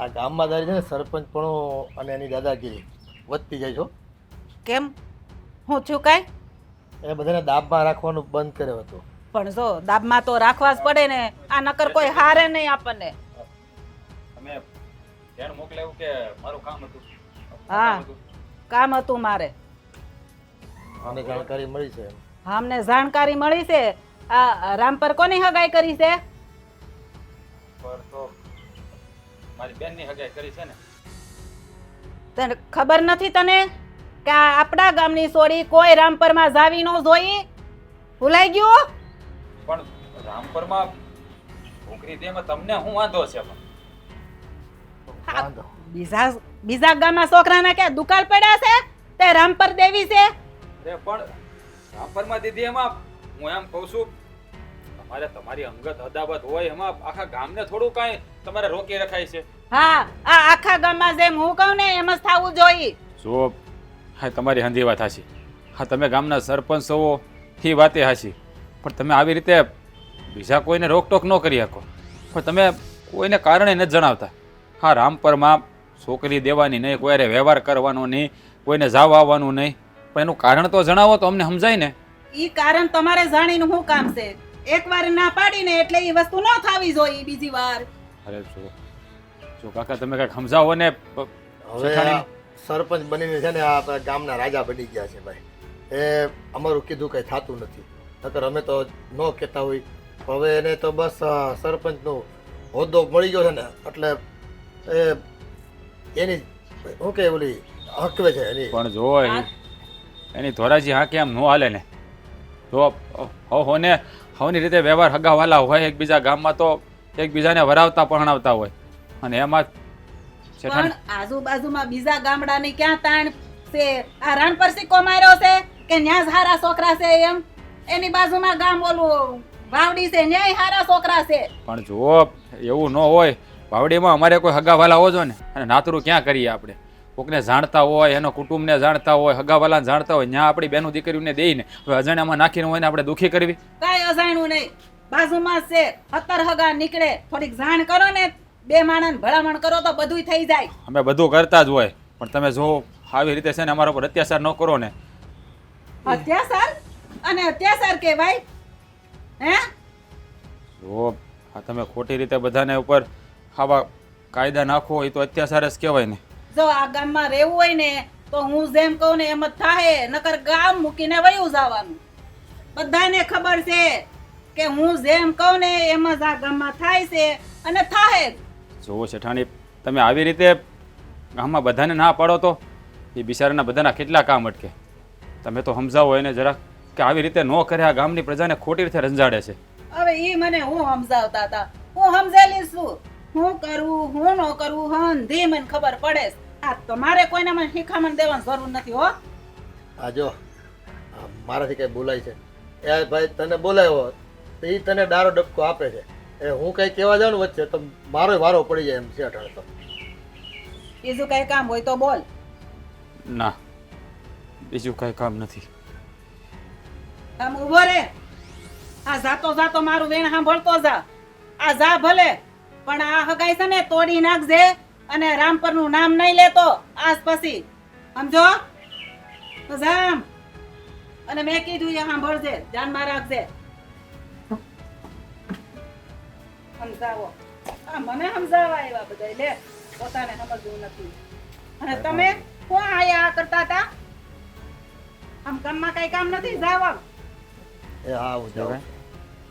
આ ગામમાં દારી છે ને સરપંચ અને એની દાદાગીરી વધતી જાય છો. કેમ હું થયું કાંઈ? એ બધાને દાબમાં રાખવાનું બંધ કર્યો હતો. પણ જો દાબમાં તો રાખવા જ પડે ને, આ નકર કોઈ હારે નહીં આપણને. તમે ધ્યાન મોકલાવ્યું કે મારું કામ હતું? હા કામ હતું મારે. મને જાણકારી મળી છે. હા અમને જાણકારી મળી છે. આ રામપર કોની હગાઈ કરી છે? પર તો મારી બેનની હગાઈ કરી છે ને. તને ખબર નથી તને કે આ આપણા ગામની છોડી કોઈ રામપરમાં જાવી ન જોઈ? ભૂલાઈ ગયું? પણ રામપરમાં છોકરી દેમાં તમને શું વાંધો છે? પણ વાંધો બીજા ગામમાં છોકરાના કે દુકાળ પડ્યા છે તે રામપર દેવી છે. અરે પણ રામપરમાં દીદી એમાં હું એમ કહું છું, તમારે તમારી અંગત અદાવત હોય એમાં આખા ગામને થોડું કાંઈ તમારે રોકી રખાય છે. હા આ આખા ગામમાં જેમ હું કહું ને એમ જ થવું જોઈએ. જો હા તમારી હંધી વાત હાચી. હા તમે ગામના સરપંચ છો એ વાતે હાચી, પણ તમે આવી રીતે બીજા કોઈને રોકટોક ન કરી શકો. પણ તમે કોઈને કારણે નથી જણાવતા. હા રામપરમાં છોકરી દેવાની નહીં, કોઈને વ્યવહાર કરવાનો નહીં, કોઈને જાવ આવવાનું નહીં, પણ એનું કારણ તો જણાવો તો અમને સમજાય ને. ઈ કારણ તમારે જાણીને શું કામ છે? એકવાર ના પાડીને એટલે ઈ વસ્તુ ન થવી જોઈએ બીજી વાર. અરે જો કાકા તમે કંઈક સમજાવો ને. હવે આ સરપંચ બનીને છે ને આ આપણા ગામના રાજા બની ગયા છે ભાઈ. એ અમારું કીધું કંઈ થતું નથી. નકર અમે તો ન કહેતા હોય. હવે એને તો બસ સરપંચનો હોદ્દો મળી ગયો છે ને એટલે એ એની શું કે ઓલી હકવે છે એની. પણ જો એની ધોરાજી હા કેમ ન હાલે ને. જો હોને હવની રીતે વ્યવહાર હગાવાલા હોય એકબીજા ગામમાં તો એકબીજાને વરાવતા પહણાવતા હોય, અને એમાં પણ આજુબાજુમાં બીજા ગામડાની ક્યાં તાણ છે? આ રાણપર સિક્કો માર્યો છે કે ન્યા જ હારા છોકરા છે એમ? એની બાજુમાં ગામ ઓલું વાવડી છે, ન્યાય હારા છોકરા છે. પણ જો એવું ન હોય, વાવડીમાં અમારે કોઈ હગાવાલા હોજો ને, અને નાતરું ક્યાં કરીએ આપણે? કોકને જાણતા હોય, એનો કુટુંબને જાણતા હોય, હગાવાલાને જાણતા હોય, ત્યાં આપણી બેનું દીકરીઓને દઈને હવે અજાણ્યામાં નાખીને હોય ને આપણે દુઃખી કરવી? કાંઈ અજાણ્યું નહીં, બાજુમાં જ છે. 17 હગા નીકળે, થોડીક જાણ કરો ને, બે માણસ ભલામણ કરો તો બધુંય થઈ જાય. અમે બધું કરતા જ હોય, પણ તમે જો આવી રીતે છે ને અમારા પર અત્યાચાર ન કરો ને. અત્યાચાર? અને અત્યાચાર કહેવાય હે? જો આ તમે ખોટી રીતે બધાને ઉપર આવા કાયદા નાખો એ તો અત્યાચાર જ કહેવાય ને. જો આ ગામમાં રહેવું હોય ને તો હું જેમ કહું ને એમ જ થાય, નકર ગામ મૂકીને વયું જવાનું. બધાને ખબર છે કે હું જેમ કહું ને એમ જ આ ગામમાં થાય છે અને થાય. જુઓ શેઠાણી, તમે આવી રીતે ગામમાં બધાને ના પાડો તો એ બિચારાના બધાના કેટલા કામ અટકે. તમે તો સમજાવો એને જરાક કે આવી રીતે ન કરે, આ ગામની પ્રજાને ખોટી રીતે રંજાડે છે. હવે એ મને હું સમજાવતા હતા, હું સમજેલી છું. હું કરવું હું ન કરવું હંધી મને ખબર પડે. આ તમારે કોઈને મને શીખામણ દેવાની જરૂર નથી હો. આ જો મારાથી કઈ બોલાય છે એ ભાઈ તને બોલાવ્યો તો એ તને ડારો ડબકો આપે છે. એ હું કઈ કહેવા જાઉં ને વચ્ચે તો મારો વારો પડી જાય એમ છે અટાણે તો. બીજું કઈ કામ હોય તો બોલ. ના બીજું કઈ કામ નથી. આમ ઉભો રે. આ જાતો જાતો મારું વેણ સાંભળતો જા. આ જા ભલે, પણ આ હગાઈ છે ને તોડી નાખજે, અને રામપરનું નામ નહીં લેતો આજ પછી, સમજો? તો જામ. અને મેં કીધું એ સાંભળજે, ધ્યાનમાં રાખજે. સમજાવો. આ મને સમજાવવા આવ્યા બધા, લે પોતાને સમજવું નથી. અને તમે કોણ આયા કરતા હતા? આમ કામમાં કઈ કામ નથી, જાવ આમ. એ હા હું જાઉં.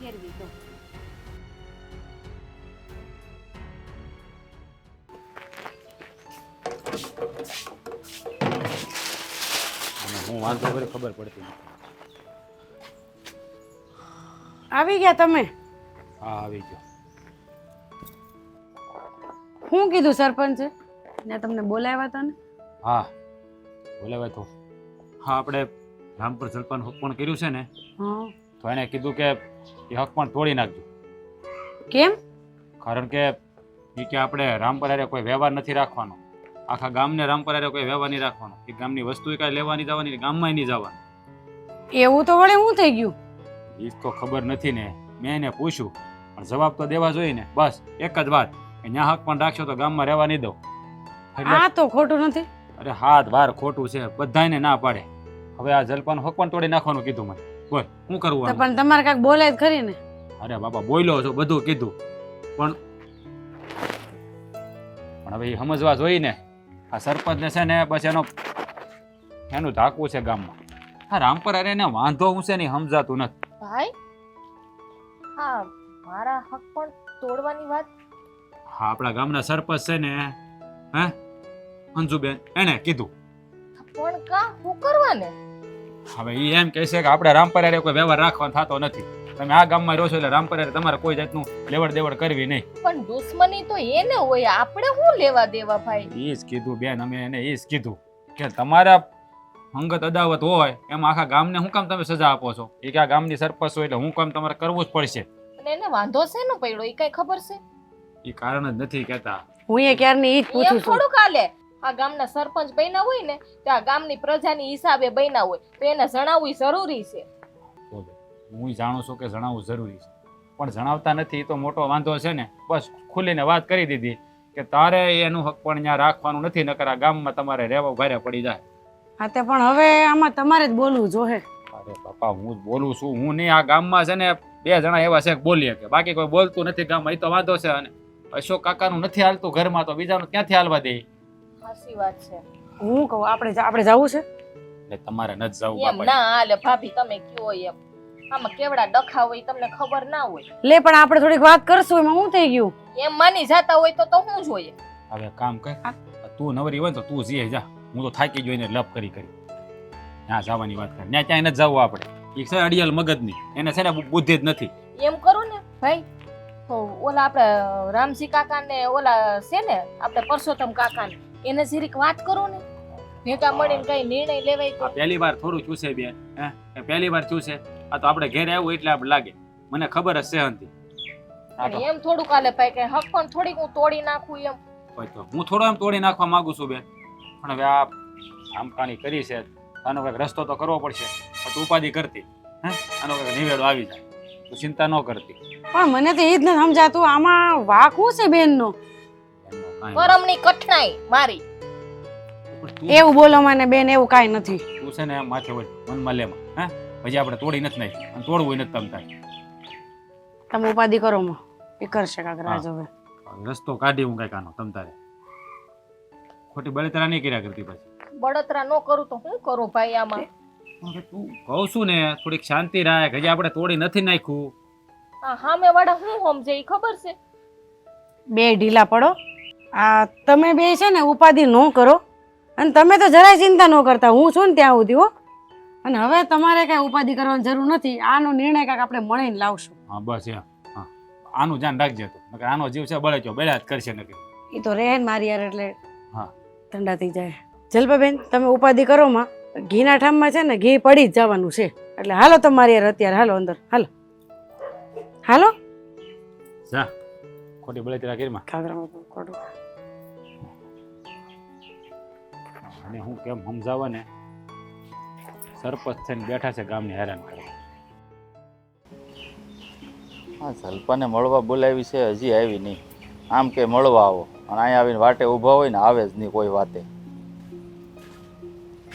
ફેરવી દો. અને હું વાંધો કરી ખબર પડતી નથી. આવી ગયા તમે? હા આવી ગયો. શું કીધું સરપંચે? ને તમને બોલાવ્યા હતા ને? હા બોલાવે તો. હા આપણે રામપર સરપંચ હક પણ કર્યું છે ને, હા. તો એને કીધું કે એ હક પણ તોડી નાખજો. કેમ? કારણ કે એ કે આપણે રામપર હારે કોઈ વ્યવહાર નથી રાખવાનો. આખા ગામને રામપર હારે કોઈ વ્યવહાર નહીં રાખવાનો. એ ગામની વસ્તુ કાંઈ લેવાની જવાની, ગામમાં નહીં જવાનું. એવું તો વળે શું થઈ ગયું? એ તો ખબર નથી ને, મેં એને પૂછ્યું પણ જવાબ તો દેવા જોઈએ ને. બસ એક જ વાત અહીંયા હક પણ રાખશો તો ગામમાં રહેવા નહીં દઉં. એટલે આ તો ખોટું નથી. અરે હાથ વાર ખોટું છે, બધાયને ના પાડે. હવે આ જલપાનું હક પણ તોડી નાખવાનું કીધું મને. બોલ શું કરવું તો આનું? પણ તમારે કાંઈક બોલાય જ ખરી ને. અરે બાપા બોલ્યો છો, બધું કીધું, પણ હવે એ સમજવા જોઈએ ને. આ સરપંચને છે ને બસ એનું ધાકવું છે ગામમાં. આ રામપર અરે એને વાંધો હું છે ને સમજાતું નથી. ભાઈ હા મારા હક પણ તોડવાની વાત. હા, આપણા ગામના સરપંચ છે ને, હે અંજુબેન, એને કીધું. પણ કા હું કરવાને? હવે એ એમ કહે છે કે આપણે રામપર અરે કોઈ વ્યવહાર રાખવાનો થતો નથી. તમે આ ગામમાં રહો છો એટલે રામપર અરે તમારે કોઈ જાતનું લેવડ દેવડ કરવી નહીં. પણ દુશ્મની તો એને હોય, આપણે શું લેવા દેવા ભાઈ? એ જ કીધું બેન, અમે એને એ જ કીધું કે તમારા અંગત અદાવત હોય એમ આખા ગામને શું કામ તમે સજા આપો છો? એ કે આ ગામની સરપંચ હોય એટલે હું કામ તમારે કરવું જ પડશે. અને એને વાંધો શેનો પડ્યો એ કઈ ખબર છે? એ કારણ જ નથી કહેતા. હું એ ક્યારની ઈ જ પૂછું એમ છું. થોડું કાલે આ ગામના સરપંચ બન્યા હોય ને તો આ ગામની પ્રજાની હિસાબે બન્યા હોય તો એને જણાવવું જરૂરી છે. હું જાણું છું કે જણાવવું જરૂરી છે, પણ જણાવતા નથી. તો મોટો વાંધો છે ને. બસ ખુલીને વાત કરી દીધી કે તારે એનું હક પણ ત્યાં રાખવાનું નથી, નકર આ ગામમાં તમારે રહેવા ભારે પડી જાય. હા તે પણ હવે આમાં તમારે જ બોલવું જોહે. અરે બાપા, હું જ બોલું છું. હું નહીં, આ ગામમાં છે ને 2 જણા એવા છે કે બોલીએ કે, બાકી કોઈ બોલતું નથી ગામમાં. એ તો વાંધો છે. અને અશોક કાકાનું નથી હાલતું ઘરમાં, તો બીજાનું ક્યાંથી હાલવા દે? સાચી વાત છે. હું કહું આપણે જવું છે. એટલે તમારે નથી જવું એમ બાપા. ના હાલે ભાભી, તમે કયો એમ. આમાં કેવડા ડખા હોય તમને ખબર ના હોય. લે પણ આપણે થોડીક વાત કરશું, એમાં શું થઈ ગયું? એમ માની જાતા હોય તો શું જોઈએ? હવે કામ કર, તું નવરી હોય ને તો તું જઈએ જા. હું તો થાકી ગયો એને લપ કરી ત્યાં જવાની વાત કરે. ત્યાં ક્યાંય નથી જવું આપણે. એ છે અડિયાલ મગજની, એને છે ને બુદ્ધિ જ નથી. એમ કરો ને ભાઈ, તો ઓલા આપણે રામજી કાકા ને ઓલા છે ને આપણે પરસોત્તમ કાકા ને એને જરીક વાત કરો ને, ભેગા મળીને કઈ નિર્ણય લેવાય તો. આ પહેલી વાર થોડું થયું છે બેન, હે પહેલી વાર થયું છે. આ તો આપણે ઘેરે આવ્યું એટલે આપણે લાગે, મને ખબર જ છે હંતી. આ તો એમ થોડું કાલે ભાઈ કે હક પણ થોડીક હું તોડી નાખું એમ. હોય તો હું થોડો એમ તોડી નાખવા માંગુ છું બેન, પણ હવે આ આમકાની કરી છે, આનો કંઈક રસ્તો તો કરવો પડશે. તું ઉપાધિ કરતી, હે આનો કંઈક નિવેડો આવી જાય, તું ચિંતા ન કરતી. પણ મને તો એ જ નથી સમજાતું, આમાં વાક શું છે બેનનો? એમનો કાંઈ પરમની કઠણાઈ મારી. પણ તું એવું બોલો મને બેન, એવું કાંઈ નથી. તું છે ને એમ માથે હોય મનમાં લેમાં, હે પછી આપણે તોડી નથી નાખી અને તોડવું નથી તમ થાય. તમે ઉપાધિ કરો માં, એ કરશે કાંક રાજ હવે. રસ્તો કાઢી હું કઈક આનો તમ તારે. ખોટી બળતરા નહીં કર્યા કરતી પછી. બળતરા ન કરું તો શું કરું ભાઈ આમાં? હવે તું કહું છું ને થોડીક શાંતિ રાખ, હજી આપણે તોડી નથી નાખ્યું. આ સામે વાળા શું સમજે ઈ ખબર છે? બે ઢીલા પડો. આ તમે બે છે ને ઉપાધિ ન કરો, અને તમે તો જરાય ચિંતા ન કરતા. હું છું ને ત્યાં સુધી હો. અને હવે તમારે કઈ ઉપાધિ કરવાની જરૂર નથી. આનો નિર્ણય કાંઈક આપણે મળીને લાવશું. હા બસ એમ. હા આનું ધ્યાન રાખજે તું, નકર આનો જીવ છે બળે બળ્યા જ કરશે નકર. એ તો રહે ને મારી યાર, એટલે હા ઠંડા થઈ જાય. જલપાબેન તમે ઉપાધિ કરો માં, ઘીના ઠામમાં છે ને ઘી પડી જ જવાનું છે. એટલે હાલો તમારી યાર અત્યારે, હાલો અંદર, હાલો હાલો. જા ખોટી બળતરા કરીમાં. ઘાઘરામાં ખોટું. અને હું કેમ સમજાવવા ને, સરપંચ થઈને બેઠા છે ગામને હેરાન કરવા. હા જલપાને મળવા બોલાવી છે, હજી આવી નહીં. આમ કે મળવા આવો, અને અહીંયા આવીને વાટે ઊભા હોય ને આવે જ નહીં કોઈ વાતે.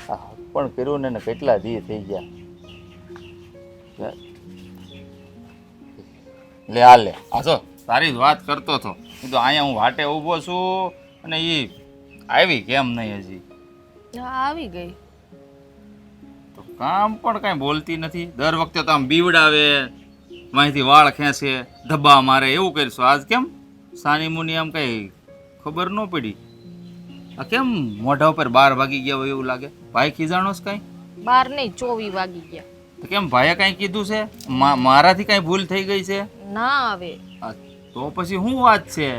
આ હક પણ કર્યું ને કેટલા દી થઈ ગયા. લે આ લે આ જો તારી જ વાત કરતો હતો. એ તો અહીંયા હું વાટે ઊભો છું અને એ આવી કેમ નહીં હજી? આવી ગઈ. તો કામ પણ કાંઈ બોલતી નથી. દર વખતે તો આમ બીવડાવે, માહિતી વાળ ખેંચે, ધબ્બા મારે, એવું કરીશું. આજ કેમ સાની મુની આમ કઈ ખબર ન પડી? આ કેમ મોઢા ઉપર 12 વાગી ગયા હોય એવું લાગે? ભાઈ ખીજાણો છે કાંઈ? 12 નહીં 24 વાગી ગયા. તો કેમ ભાઈએ કાંઈ કીધું છે? મારાથી કાંઈ ભૂલ થઈ ગઈ છે? ના આવે. તો પછી શું વાત છે?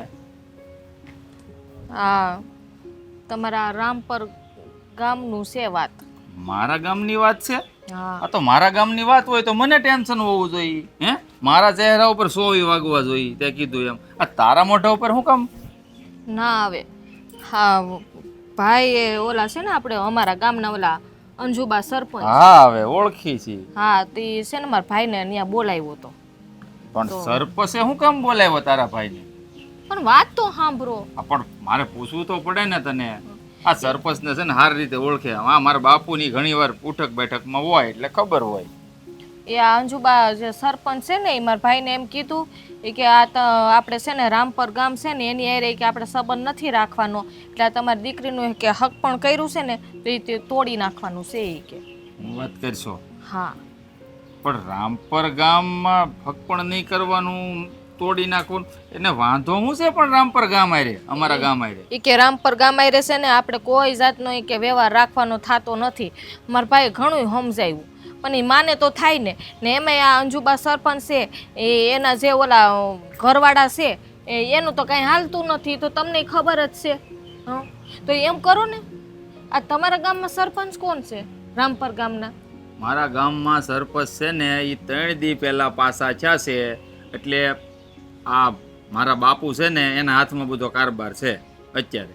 આ તમારા રામપર ગામનું છે વાત. મારા ગામની વાત છે? હા આ તો મારા ગામની વાત હોય તો મને ટેન્શન હોવું જોઈએ. હે મારા ચહેરા ઉપર 100 વાગવા જોઈએ તે કીધું એમ. આ તારા મોઢા ઉપર શું કામ? ના આવે. હા ભાઈ એ ઓલા છે ને આપણે અમારા ગામના ઓલા અંજુબા સરપંચ. હા હવે ઓળખી છી. હા તે છે ને મારા ભાઈને ત્યાં બોલાવ્યો હતો. પણ સરપંચે શું કામ બોલાવ્યો તારા ભાઈને? પણ વાત તો સાંભળો. પણ મારે પૂછવું તો પડે ને તને. આ સરપંચને છે ને સારી રીતે ઓળખે. આ મારા બાપુની ઘણી વાર ઉઠક બેઠકમાં હોય એટલે ખબર હોય. એ આ અંજુબા જે સરપંચ છે ને એ મારા ભાઈને એમ કીધું કે આપણે છે ને રામપર ગામ છે ને એની હારે કે આપણે સંબંધ નથી રાખવાનો, એટલે આ તમારી દીકરીનું કે હક પણ કર્યું છે ને તો એ તે તોડી નાખવાનું છે એ કે. વાત કરશો? હા. પણ રામપર ગામમાં હક પણ નહીં કરવાનું, તોડી નાખવું, એને વાંધો શું છે? પણ રામપર ગામ આરે, અમારા ગામ આરે એ કે રામપર ગામ આરે છે ને આપણે કોઈ જાતનો એ કે વ્યવહાર રાખવાનો થતો નથી. મારા ભાઈએ ઘણું સમજાવ્યું પણ એ માને તો થાય ને. ને એમાં આ અંજુબા સરપંચ છે એના જે ઓલા ઘરવાળા છે એનું તો કાંઈ હાલતું નથી, તો તમને ખબર જ છે. હં, તો એમ કરો ને, આ તમારા ગામમાં સરપંચ કોણ છે રામપર ગામના? મારા ગામમાં સરપંચ છે ને એ 3 દી પહેલા પાસા થયા છે, એટલે આ મારા બાપુ છે ને એના હાથમાં બધો કારભાર છે અત્યારે.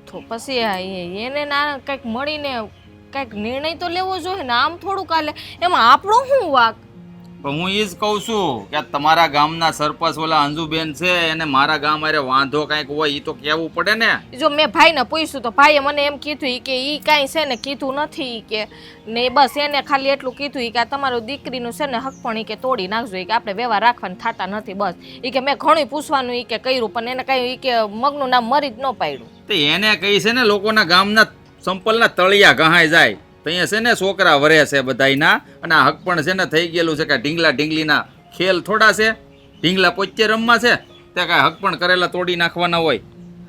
તો પછી એને ના કંઈક મળીને કંઈક નિર્ણય તો લેવો જોઈએ ને, આમ થોડું કાલે એમાં આપણો શું વાક? પણ હું એ જ કહું છું કે તમારા ગામના સરપંચ ઓલા અંજુબેન છે એને મારા ગામ અરે વાંધો કાંઈક હોય એ તો કહેવું પડે ને. જો મેં ભાઈને પૂછ્યું તો ભાઈએ મને એમ કીધું કે એ કાંઈ છે ને કીધું નથી કે, ને બસ એને ખાલી એટલું કીધું કે આ તમારું દીકરીનું છે ને હક પણ કે તોડી નાખજો, કે આપણે વ્યવહાર રાખવાના થતા નથી. બસ એ કે મેં ઘણું પૂછવાનું કે કર્યું પણ એને કાંઈ કે મગનું નામ મરી જ ન પાડ્યું. તો એને કહી છે ને લોકોના ગામના સંપલના તળિયા ગહાઈ જાય ત્યાં છે ને છોકરા વરે છે બધાયના, અને આ હક પણ છે ને થઈ ગયેલું છે કે ઢીંગલા ઢીંગલીના ખેલ થોડા છે, ઢીંગલા પોચે રમવા છે તે કાંઈ હક પણ કરેલા તોડી નાખવાના હોય.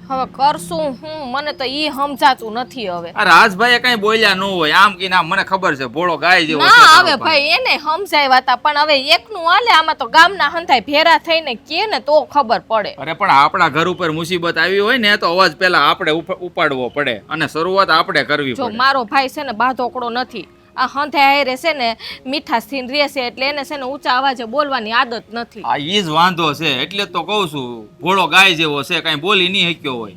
હવે કરશું હું, મને તો ઈ સમજાતું નથી હવે. આ રાજભાઈ કઈ બોલ્યા ન હોય આમ કે ના, મને ખબર છે ભોળો ગાય જેવો છે ના તારો હવે પણ. ભાઈ એને સમજાવ્યા હતા પણ હવે એકનું હાલે, આમાં તો ગામના હંધાય ભેરા થઈને કે ને તો ખબર પડે. અરે પણ આપણા ઘર ઉપર મુસીબત આવી હોય ને તો અવાજ પહેલા આપણે ઉપાડવો પડે અને શરૂઆત આપણે કરવી જો પડે. મારો ભાઈ છે ને બાધોકડો નથી, આ હંધાય હારે છે ને મીઠાશથી રહેશે એટલે એને છે ને ઊંચા અવાજે બોલવાની આદત નથી. આ ઈ જ વાંધો છે, એટલે તો કહું છું ભોળો ગાય જેવો છે, કઈ બોલી નહીં શક્યો હોય.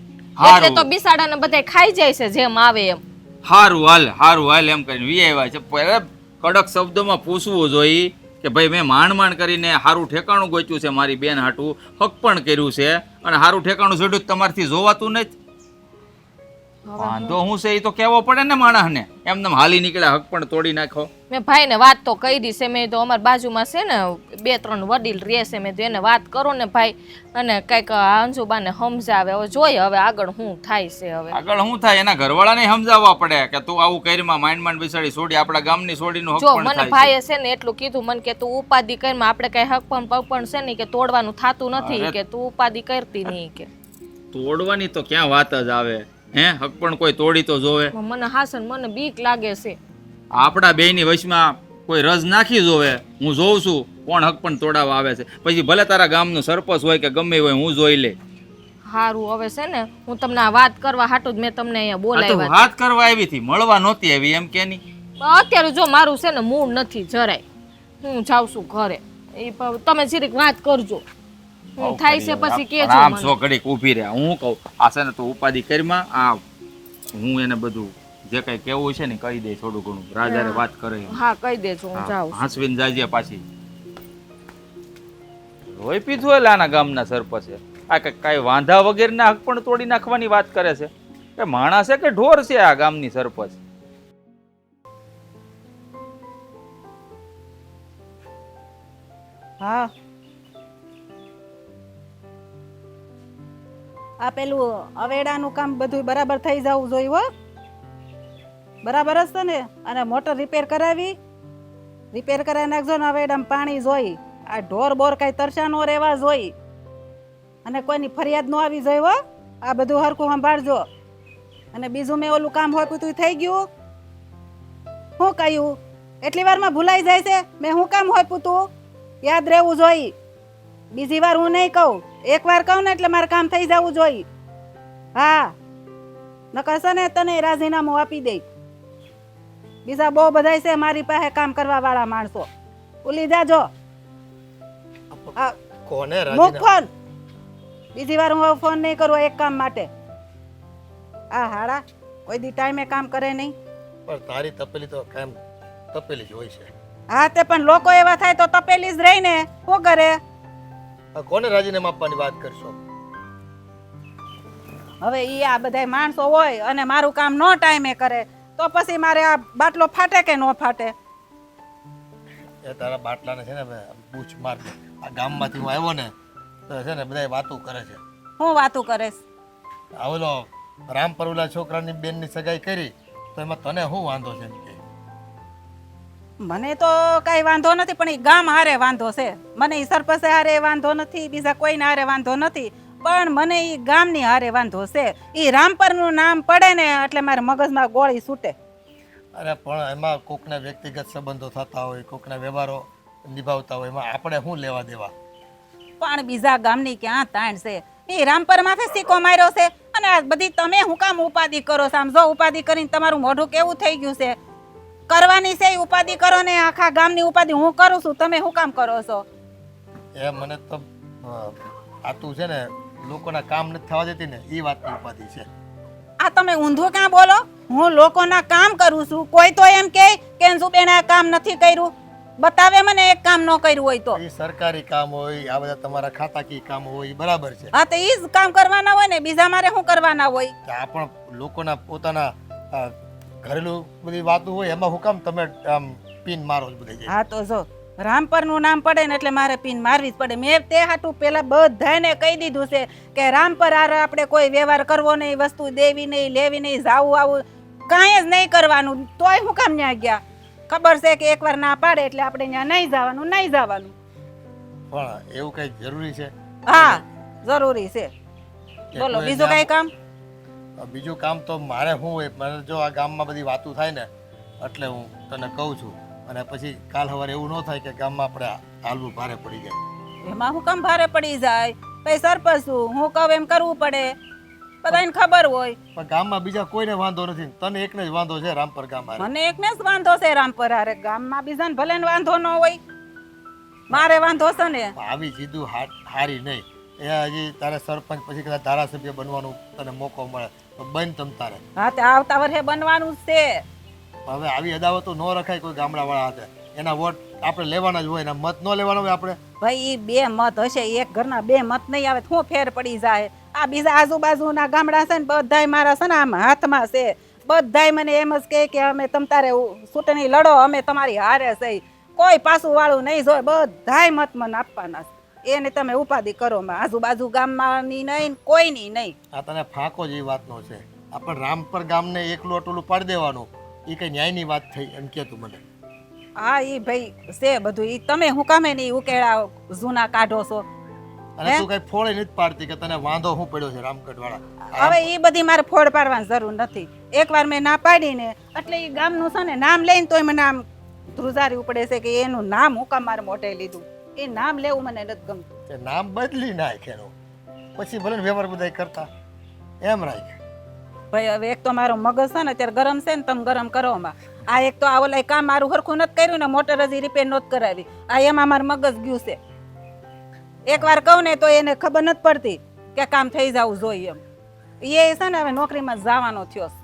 એટલે તો બિસાડાને બધાય ખાઈ જાય છે જેમ આવે એમ. હારું હાલ એમ કરીને વિયાવ્યા છે. પહેલા કડક શબ્દોમાં પૂછવું જોઈએ કે ભાઈ મેં માંડ કરીને સારું ઠેકાણું ગોચ્યું છે, મારી બેન હાટું હક પણ કર્યું છે અને સારું ઠેકાણું જોડ્યું તમારથી જોવાતું નથી. વાંધો હું છે એ તો કહેવો પડે ને માણસને. એમને હાલી નીકળ્યા હક પણ તોડી નાખો. મેં ભાઈને વાત તો કરી છે, મેં તો અમારી બાજુમાં છે ને 2-3 વડીલ રહે છે, મેં તો એને વાત કરો ને ભાઈ, અને કંઈક અંજુબાને સમજાવે. હવે જોઈએ હવે આગળ શું થાય છે. હવે આગળ શું થાય એના ઘરવાળાને સમજાવવા પડે કે તું આવું કરીમાં માંડ બિસાડી છોડી આપણા ગામની છોડીનું હક જો પણ મને થાય છે. ભાઈએ છે ને એટલું કીધું મને કે તું ઉપાધિ કરીમાં આપણે કઈ હક પણ પગ પણ છે ને કે તોડવાનું થાતું નથી, કે તું ઉપાધિ કરતી નહીં કે. તોડવાની તો ક્યાં વાત જ આવે હે? હક પણ કોઈ તોડી તો જોવે. મને હાસન મને બીક લાગે છે. આપણા બેયની વચમાં કોઈ રસ નાખી જોવે. હું જોઉં છું કોણ હક પણ તોડાવવા આવે છે, પછી ભલે તારા ગામનું સરપંચ હોય કે ગમે હોય હું જોઈ લે. હારું હવે છે ને હું તમને આ વાત કરવા હાટું જ મેં તમને અહીંયા આ તો બોલાવ્યા. વાત કરવા આવી હતી, મળવા નહોતી આવી એમ કે નહીં? અત્યારે જો મારું છે ને મૂડ નથી જરાય, હું જાઉં છું ઘરે. એ તમે જરીક વાત કરજો, હું થાય છે પછી કેજો આમ મને. સો ઘડીક ઊભી રહ્યા. હું કહું આ છે ને તું ઉપાધિ કરીમાં આ હું એને બધું જે કઈ કેવું છે ને કહી દે થોડું ઘણું. રાજારે વાત કરે. હા કહી દેજો, હું જાઉં છું. હાંસવીને જાજે પાછી. રોઈ પીધું એટલે આના ગામના સરપંચે આ કાંઈ વાંધા વગેરેના હક પણ તોડી નાખવાની વાત કરે છે. કે માણસ છે કે ઢોર છે આ ગામની સરપંચ? હા આ પેલું અવેડાનું કામ બધું બરાબર થઈ જવું જોઈએ હો. બરાબર જ છે ને? અને મોટર રિપેર કરાવી નાખજો ને. અવેડામાં પાણી જોઈ, આ ઢોર બોર કઈ તરસા નો રહેવા જોઈ, અને કોઈની ફરિયાદ નો આવી જોઈએ હો. આ બધું હરખું સંભાળજો. અને બીજું મેં ઓલું કામ હોય તું થઈ ગયું શું કહ્યું? એટલી વારમાં ભૂલાઈ જાય છે. મેં શું કામ હોય તું યાદ રહેવું જોઈએ. બીજી વાર હું નહીં કહું, એક વાર કહું ને એટલે મારે કામ થઈ જવું જોઈએ. હા નકર છે ને તને રાજીનામું આપી દે. બીજા બહુ બધાય છે મારી પાસે કામ કરવા વાળા માણસો. ભૂલી જાજો. કોને મૂક રાજીનામું? ફોન. બીજી વાર હું હવે ફોન નહીં કરું એક કામ માટે. આ હાડા કોઈ દી ટાઈમે કામ કરે નહીં. પણ તારી તપેલી તો કાયમ તપેલી જ હોય છે. હા તે પણ લોકો એવા થાય તો તપેલી જ રહી ને. શું કરે? આ કોને રાજીનામું આપવાની વાત કરશો? હવે ઈ આ બધા માણસો હોય અને મારું કામ નો ટાઈમે કરે તો પછી મારે આ બાટલો ફાટે કે નો ફાટે? એ તારા બાટલાને છે ને પૂછ માર દે. આ ગામમાંથી હું આવ્યો ને તો છે ને બધા વાતો કરે છે. હું વાતું કરેશ? આ ઓલો રામ પરુલા છોકરાની બેનની સગાઈ કરી તો એમાં તને શું વાંધો છે એમ કે? મને તો કઈ વાંધો નથી, પણ ઈ ગામ હારે વાંધો છે. મને ઈ સરપંચ હારે વાંધો નથી, બીજા કોઈને હારે વાંધો નથી, પણ મને ઈ ગામની હારે વાંધો છે. ઈ રામપરનું નામ પડે ને એટલે મારા મગજમાં ગોળી છૂટે. અરે પણ એમાં કોકના વ્યક્તિગત સંબંધો થતા હોય, કોકના વ્યવહારો નિભાવતા હોય, એમાં આપણે શું લેવા દેવા? પણ બીજા ગામની ક્યાં તાણ છે? ઈ રામપર માથે સિક્કો માર્યો છે અને આ બધી તમે હું કામ ઉપાધિ કરો છો? આમ જો ઉપાધિ કરીને તમારું મોઢું કેવું થઈ ગયું છે. કરવાની છે ઈ ઉપાધિ કરો ને, આખા ગામની ઉપાધિ હું કરું છું, તમે શું કામ કરો છો? એ મને તો આ તું છે ને લોકોના કામ નથી થવા દેતી ને એ વાતની ઉપાધિ છે. આ તમે ઊંધું ક્યાં બોલો? હું લોકોના કામ કરું છું. કોઈ તો એમ કે અંજુબેન આ કામ નથી કર્યું, બતાવે મને એક કામ ન કર્યું હોય તો. એ સરકારી કામ હોય, આ બધા તમારા ખાતાકીય કામ હોય, ઈ બરાબર છે. હા તો ઈ જ કામ કરવાના હોય ને, બીજા મારે શું કરવાના હોય? કે આ પણ લોકોના પોતાના ઘરેલું બધી વાતો હોય એમાં હું કામ તમે આમ પીન મારો છો બધી? હા તો જો રામપરનું નામ પડે ને એટલે મારે પીન મારવી જ પડે. મેં તે હાટું પેલા બધાને કહી દીધું છે કે રામપર હારે આપણે કોઈ વ્યવહાર કરવો નહીં, વસ્તુ દેવી નહીં, લેવી નહીં, જાવું આવું કાંઈ જ નહીં કરવાનું. તોય હું કામ ન્યા ગયા? ખબર છે કે એકવાર ના પાડે એટલે આપણે ત્યાં નહીં જવાનું, નહીં જવાનું. પણ એવું કઈ જરૂરી છે? હા જરૂરી છે. કે બોલો કોઈ બીજું કઈ કામ? બીજું કામ તો મારે શું હોય, મને જો આ ગામમાં બધી વાતો થાય ને એટલે હું તને કહું છું, અને પછી કાલ સવારે એવું ન થાય કે ગામમાં આપણે હાલવું ભારે પડી જાય. એમાં હું કામ ભારે પડી જાય? કઈ સરપંચ છું, હું કહું એમ કરવું પડે, બધાને ખબર હોય. પણ ગામમાં બીજા કોઈને વાંધો નથી, તને એકને જ વાંધો છે રામપર ગામ હારે. મને એકને જ વાંધો છે રામપર હારે, ગામમાં બીજાને ભલે ને વાંધો ન હોય, મારે વાંધો છે ને. આવી જીદું હારી નહીં. એ હજી તારે સરપંચ પછી કદાચ ધારાસભ્ય બનવાનું તને મોકો મળે તો બન તમ તારે. હા તે આવતા વર્ષે બનવાનું જ છે. હવે આવી અદાવતો ન રખાય કોઈ ગામડાવાળા હાથે. એના વોટ આપણે લેવાના જ હોય, એના મત ન લેવાનો હોય આપણે. ભાઈ ઈ બે મત હશે, એક ઘરના બે મત નહીં આવે તો શું ફેર પડી જાય? આ બીજા આજુબાજુના ગામડા છે ને બધાય મારા છે ને આમ હાથમાં છે. બધાય મને એમ જ કહે કે અમે તમ તારે ચૂંટણી લડો, અમે તમારી હારે છે. કોઈ પાછું વાળું નહીં જોય, બધાય મત મને આપવાના છે. એને તમે ઉપાધિ કરો માં, આજુબાજુ ગામમાંની નહીં, કોઈની નહીં. આ તને ફાંકો જ એ વાતનો છે. આપણે રામપર ગામને એકલું અટલું પાડી દેવાનું એ કઈ ન્યાયની વાત થઈ એમ કે તું મને? હા ઈ ભાઈ છે બધું. ઈ તમે હું કામે નહીં ઉકેળા જૂના કાઢો છો? અને તું કઈ ફોડે નથી પાડતી કે તને વાંધો શું પડ્યો છે રામગઢ વાળા? હવે ઈ બધી મારે ફોડ પાડવાની જરૂર નથી. એકવાર મેં ના પાડીને એટલે ઈ ગામનું છે ને નામ લઈને તોય મને આમ ધ્રુજારી ઉપડે છે કે એનું નામ હું કામ મારે મોઢે લીધું. એ નામ લેવું મને નથી ગમતું. કે નામ બદલી નાખ એનું, પછી ભલે વ્યવહાર બધા કરતા એમ રાખ. ભાઈ હવે એક તો મારો મગજ છે ને અત્યારે ગરમ છે ને, તમે ગરમ કરો માં. આ એક તો આ ઓલા કામ મારું હરખું નથી કર્યું ને, મોટર હજી રિપેર નથી કરાવી, આ એમાં મારું મગજ ગયું છે. એકવાર કહું ને તો એને ખબર નથી પડતી કે કામ થઈ જવું જોઈએ એમ. એ છે ને હવે નોકરીમાં જવાનો થયો છે.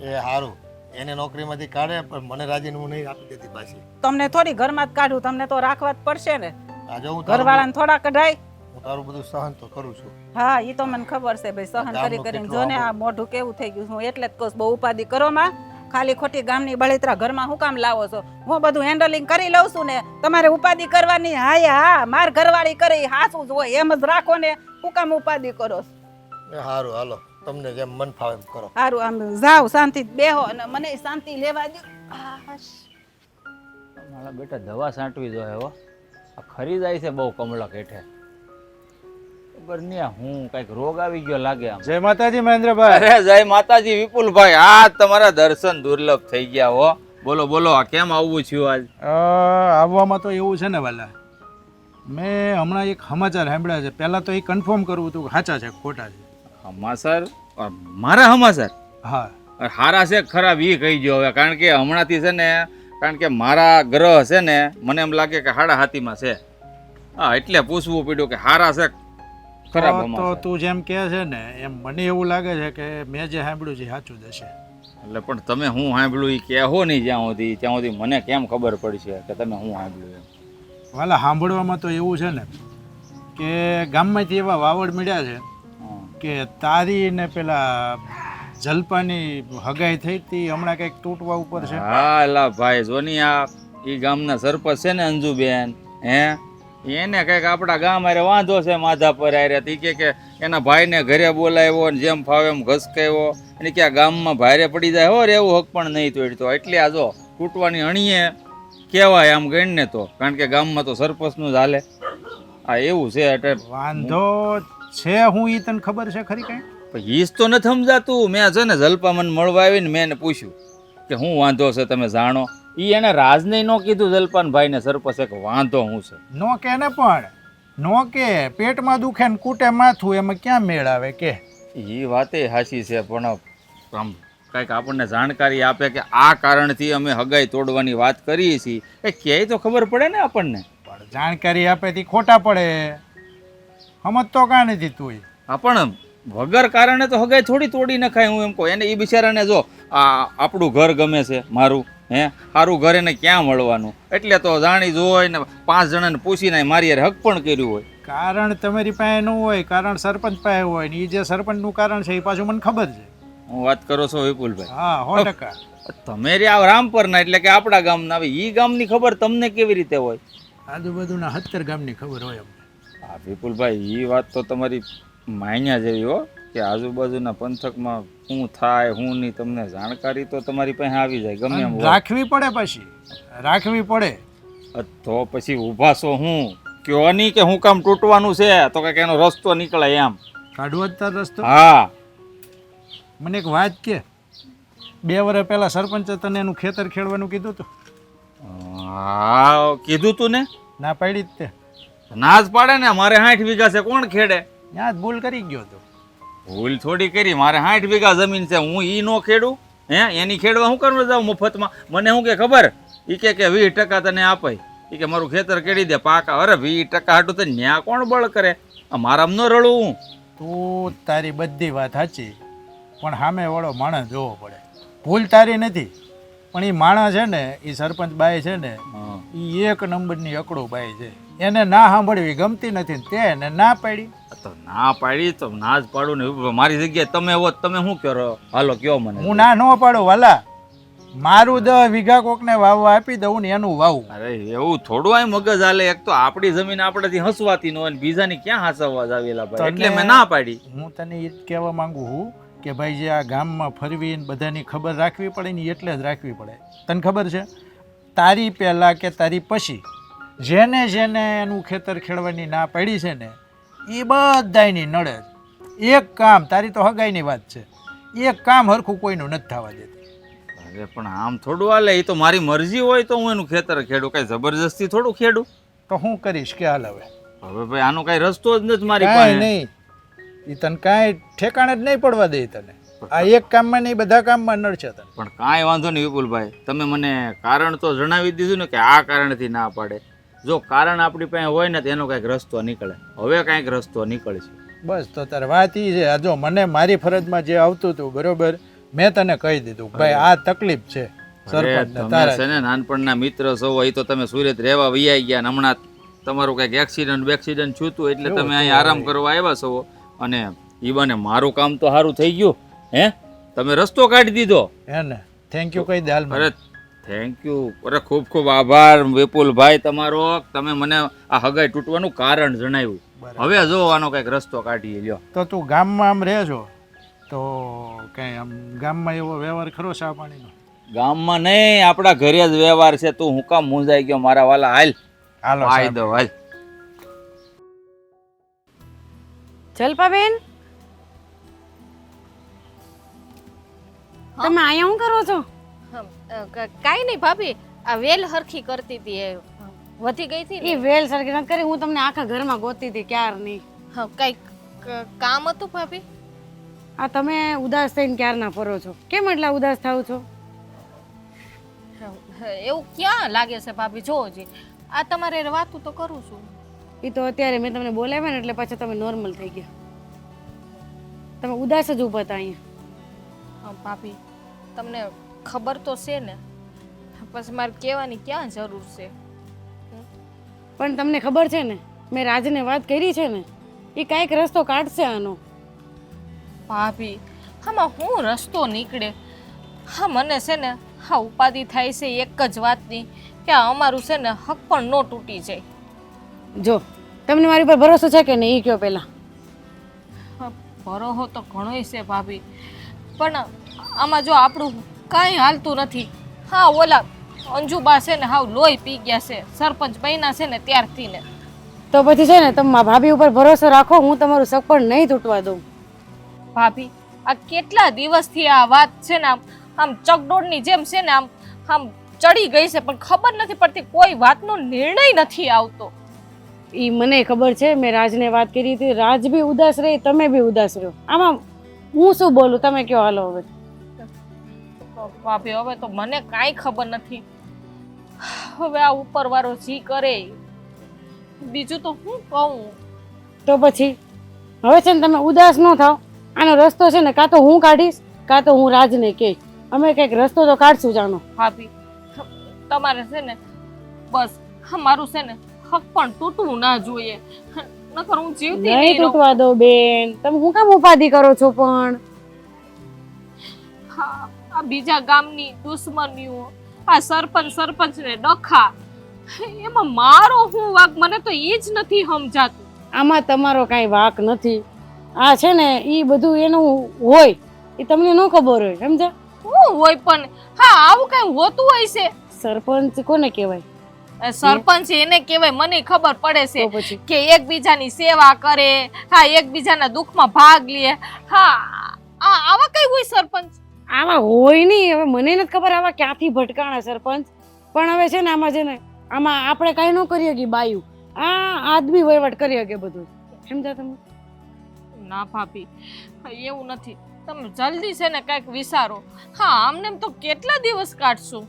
એ સારું, એને નોકરીમાંથી કાઢે પણ મને રાજીનામું નહીં આપી દેતી પાછી. તમને થોડી ઘરમાં જ કાઢું, તમને તો રાખવા જ પડશે ને. આજે હું ઘરવાળાને થોડા કઢાય. હું તારું બધું સહન તો કરું છું. હા ઈ તો મને ખબર છે ભાઈ, સહન કરી કરીને જો ને આ મોઢું કેવું થઈ ગયું. હું એટલે જ કહું બહુ ઉપાધિ કરો માં. ખાલી ખોટી ગામની બળેતરા ઘરમાં હું કામ લાવો છો? હું બધું હેન્ડલિંગ કરી લઉં છું ને, તમારે ઉપાધિ કરવાની. હા માર ઘરવાળી કરે હાસું જ હોય, એમ જ રાખો ને, હું કામ ઉપાધિ કરો? સારું હાલો, તમને જેમ મન ફાવે એમ કરો. સારું આમ જાઓ, શાંતિ બેહો અને મને શાંતિ લેવા દો. મારા બેટા દવા છાંટવી જોઈએ હો. આ ખરી જાય છે બહુ કમળા કેઠે. ખબર નહીં હું કઈક રોગ આવી ગયો લાગે આમ. જય માતાજી મહેન્દ્રભાઈ. અરે જય માતાજી વિપુલભાઈ, આ તમારા દર્શન દુર્લભ થઈ ગયા હો. બોલો બોલો, આ કેમ આવવું થયું આજ? આવવામાં તો એવું છે ને વાલા, મેં હમણાં એક સમાચાર સાંભળ્યા છે. પહેલા તો એ કન્ફર્મ કરવું હતું કે સાચા છે ખોટા છે. સમાચાર? મારા સમાચાર? હા. હારા છે ખરાબ એ કહી ગયો હવે, કારણ કે હમણાંથી છે ને, કારણ કે મારા ગ્રહ છે ને મને એમ લાગે કે હાડા હાથીમાં છે. હા એટલે પૂછવું પડ્યું કે હારા છે ખરાબ તો સમાચાર. તું જેમ કહે છે ને એમ મને એવું લાગે છે કે મેં જે સાંભળ્યું છે એ સાચું જ હશે. એટલે પણ તમે હું સાંભળ્યું એ કહેવો નહીં જ્યાં સુધી મને કેમ ખબર પડશે કે તમે હું સાંભળ્યું એમ? વાલા સાંભળવામાં તો એવું છે ને કે ગામમાંથી એવા વાવડ મળ્યા છે કે તારી ને પેલા જલપાની હગાઈ થઈ હતી હમણાં કંઈક તૂટવા ઉપર છે. હા એલા ભાઈ જોની આ ઈ ગામના સરપંચ છે ને અંજુબેન, એને કંઈક આપણા ગામ હારે વાંધો છે માધા પર હારે. ઈ કે એના ભાઈને ઘરે બોલાવ્યો ને જેમ ફાવે એમ ઘસકાવ્યો અને કે આ ગામમાં ભારે પડી જાય હો એવું હક પણ નહીં તોડતો. એટલે આ જો તૂટવાની અણીએ કહેવાય આમ ગણને તો, કારણ કે ગામમાં તો સરપંચનું જ હાલે. આ એવું છે એટલે વાંધો છે હું ઈ તને ખબર છે ખરી કઈ? ઈજ તો નથી સમજાતું. મેં છે ને જલપા મને મળવા આવીને મેં એને પૂછ્યું કે શું વાંધો છે તમે જાણો. ઈ એને રાજને ન કીધું જલપાન ભાઈને સરપંચે કે વાંધો શું છે. નો કે ને પણ નો કે પેટમાં દુખે ને કૂટે માથું એમાં ક્યાં મેળ આવે કે? એ વાતે હાચી છે પણ આમ કાંઈક આપણને જાણકારી આપે કે આ કારણથી અમે હગાઈ તોડવાની વાત કરીએ છીએ એ ક્યાંય તો ખબર પડે ને આપણને. પણ જાણકારી આપે તી ખોટા પડે, સમજતો કાં નથી તું? હા પણ વગર કારણે તો હગાઈ થોડી તોડી નખાય. હું એમ કહું એને એ બિચારાને જો આ આપણું ઘર ગમે છે મારું, સારું ઘર એને ક્યાં મળવાનું, એટલે તો જાણી જોઈ ને 5 જણાને પૂછીને મારી યાર હક પણ કર્યું હોય. કારણ તમારી પાસે ન હોય, કારણ સરપંચ પાસે હોય ને એ જે સરપંચનું કારણ છે એ પાછું મને ખબર છે. હું વાત કરો છો વિપુલભાઈ? હા 100%. તમે રે આ રામપરના એટલે કે આપણા ગામના હવે ઈ ગામની ખબર તમને કેવી રીતે હોય? આજુબાજુના 70 ગામની ખબર હોય અમને. હા વિપુલભાઈ એ વાત તો તમારી માન્યા જેવી હો કે આજુબાજુના પંથકમાં શું થાય શું નહીં તમને જાણકારી તો તમારી પાસે આવી જાય ગમે એમ હોય. રાખવી પડે, પછી રાખવી પડે. તો પછી ઊભા છો હું કયો નહીં કે હું કામ તૂટવાનું છે તો કે એનો રસ્તો નીકળે એમ. કાઢવો જ તાર રસ્તો. હા મને એક વાત કે 2 વર્ષ પહેલા સરપંચે તને એનું ખેતર ખેડવાનું કીધું હતું? હા કીધું તું ને. ના પાડી જ તે. ના જ પાડે ને, મારે 60 વીઘા છે કોણ ખેડે? ત્યાં જ ભૂલ કરી ગયો તો. ભૂલ થોડી કરી, મારે 60 વીઘા જમીન છે હું ઈ નો ખેડું એની ખેડવા હું કરવા જાઉં મફતમાં? મને શું કે ખબર ઈ કે 20% તને આપાય, ઈ કે મારું ખેતર કેડી દે પાકા. અરે 20% હાટું તો ન્યા કોણ બળ કરે? મારામ ન રડું હું. તું તારી બધી વાત સાચી પણ સામે વાળો માણસ જોવો પડે. ભૂલ તારી નથી પણ એ માણસ છે ને એ સરપંચ બાઈ છે ને એ 1 નંબરની અકડો બાઈ છે. એને ના સાંભળવી ગમતી નથી ને તે એને ના પાડી. તો ના પાડી તો ના જ પાડું ને. મારી જગ્યાએ તમે હોત તમે શું કરો? હાલો કયો મને. હું ના ન પાડું વાલા, મારું 10 વીઘા કોકને વાવવા આપી દઉં ને એનું વાવું. અરે એવું થોડું આય મગજ હાલે. એક તો આપણી જમીન આપણાથી હસવાતી ન હોય ને બીજાની ક્યાં હાસવવા જાવેલા ભાઈ, એટલે મેં ના પાડી. હું તને એ જ કહેવા માંગુ છું કે ભાઈ જે આ ગામમાં ફરવીને બધાની ખબર રાખવી પડે ને એટલે જ રાખવી પડે. તને ખબર છે તારી પહેલાં કે તારી પછી જેને જેને એનું ખેતર ખેડવાની ના પાડી છે ને એ બધાયની નડે. એક કામ, તારી તો હગાઈની વાત છે, એક કામ હરખું કોઈનું નથી થવા દેતી. અરે પણ આમ થોડું હાલે. એ તો મારી મરજી હોય તો હું એનું ખેતર ખેડું, કઈ જબરજસ્તી થોડું ખેડું. તો હું કરીશ કે હાલ હવે ભાઈ આનો કઈ રસ્તો જ નથી મારી કાંઈ પાસે. નહીં, એ તને કાંઈ ઠેકાણે જ નહીં પડવા દે તને. આ એક કામમાં નહીં બધા કામમાં નડશે તને. પણ કાંઈ વાંધો નહીં વિપુલભાઈ, તમે મને કારણ તો જણાવી દીધું ને કે આ કારણથી ના પાડે. જો કારણ આપણી પાસે હોય ને તો એનો કંઈક રસ્તો નીકળે. હવે કંઈક રસ્તો નીકળશે. બસ તો તારે વાત એ છે. આ જો મને મારી ફરજમાં જે આવતું હતું બરોબર મેં તને કહી દીધું ભાઈ આ તકલીફ છે સરપંચને તમે તારા. છે ને નાનપણના મિત્ર છો, એ તો તમે સુરત રહેવા વૈયા ગયા ને હમણાં તમારું કંઈક એક્સિડન્ટ છૂતું એટલે તમે અહીં આરામ કરવા આવ્યા છો. અને ઈ બને મારું કામ તો સારું થઈ ગયું. તમે રસ્તો કાઢી દીધો. હે ને થેન્ક યુ કહી દે હાલ. અરે થેન્ક યુ. અરે ખૂબ ખૂબ આભાર વિપુલભાઈ તમારો. તમે મને આ હગાઈ તૂટવાનું કારણ જણાવ્યું. હવે જો આનો કંઈક રસ્તો કાઢી લ્યો. તો તું ગામમાં આમ રહે છો તો કઈ આમ ગામમાં એવો વ્યવહાર ખરો ચા પાણીનો? ગામમાં નહીં, આપણા ઘરે જ વ્યવહાર છે. તું હું કામ મૂંઝાઈ ગયો મારા વાલા? હાલ હાલો આઈ દો હાલ. જલપાબેન, તમે અહીંયા શું કરો છો? કાંઈ નહીં ભાભી, આ વેલ હરખી કરતી હતી એ વધી ગઈ હતી ને. એ વેલ સરખી નથી કરી, હું તમને આખા ઘરમાં ગોતતી હતી ક્યારની. હા કંઈક કામ હતું ભાભી. આ તમે ઉદાસ થઈને ક્યારના ફરો છો? કેમ એટલા ઉદાસ થાવ છો? એવું ક્યાં લાગે છે ભાભી? જોવો જી આ તમારે વાતું તો કરું છું. એ તો અત્યારે મેં તમને બોલાવ્યા ને એટલે પછી તમે નોર્મલ થઈ ગયા. તમે ઉદાસ જ ઊભા હતા અહીંયા. હા ભાભી, તમને ખબર તો છે ને, પછી મારે કહેવાની ક્યાં જરૂર છે? પણ તમને ખબર છે ને મેં રાજને વાત કરી છે ને, એ કાંઈક રસ્તો કાઢશે આનો. ભાભી આમાં હું રસ્તો નીકળે? હા મને છે ને હા ઉપાધિ થાય છે એક જ વાતની કે આ અમારું છે ને હક પણ ન તૂટી જાય. જો તમને મારી પર ભરોસો છે કે નહીં એ કહો પહેલાં. ભરોહો તો ઘણોય છે ભાભી, પણ આમાં જો આપણું કાંઈ હાલતું નથી. હા ઓલા અંજુબા છે ને હાવ લોહી પી ગયા છે સરપંચ બન્યા છે ને ત્યારથી ને. તો પછી છે ને તમે ભાભી ઉપર ભરોસો રાખો, હું તમારું શક પણ નહીં તૂટવા દઉં. ભાભી આ કેટલા દિવસથી આ વાત છે ને આમ ચકડોળની જેમ છે ને આમ ચડી ગઈ છે, પણ ખબર નથી પડતી કોઈ વાતનો નિર્ણય નથી આવતો. એ મને ખબર છે, મેં રાજને વાત કરી હતી, રાજ બી ઉદાસ રહી, તમે બી ઉદાસ રહ્યો. આમાં હું શું બોલું, તમે કયો હાલો હવે. ભાભી હવે તો મને કાંઈ ખબર નથી. હવે આ ઉપરવાળો જી કરે બીજું તો હું કહું. તો પછી હવે છે ને તમે ઉદાસ ન થાવ. આનો રસ્તો છે ને કાં તો હું કાઢીશ કાં તો હું રાજને કહીશ. અમે કંઈક રસ્તો તો કાઢશું જાણો. ભાભી તમારે છે ને બસ મારું છે ને હક પણ તૂટવું ના જોઈએ, નકર હું જીવતી નહીં નહીં રહું. તૂટવા દો બેન, તમે હું કામ ઉપાધિ કરો છો પણ. હા આ બીજા ગામની દુશ્મનીઓ, આ સરપંચ ને ડખા, એમાં મારો હું વાંક મને તો એ જ નથી સમજાતું. આમાં તમારો કાંઈ વાંક નથી. આ છે ને એ બધું એનું હોય, એ તમને ન ખબર હોય, સમજ્યા? હું હોય પણ હા આવું કઈ હોતું હોય છે. સરપંચ કોને કહેવાય? સરપંચ એને કહેવાય, મને ખબર પડે તો છે પછી કે એકબીજાની સેવા કરે, હા એકબીજાના દુઃખમાં ભાગ લે. હા આવા કઈ હોય સરપંચ? આવા હોય નહીં. હવે મને નથી ખબર આવા ક્યાંથી ભટકાણા સરપંચ, પણ હવે છે ને આમાં છે ને આમાં આપણે કાંઈ ન કરી શકીએ બાયું. આ આદમી વહીવટ કરી શકે બધું, સમજ્યા તમે? ના ભાભી એવું નથી, તમે જલ્દી છે ને કઈક વિચારો. હા આમને એમ તો કેટલા દિવસ કાઢશું?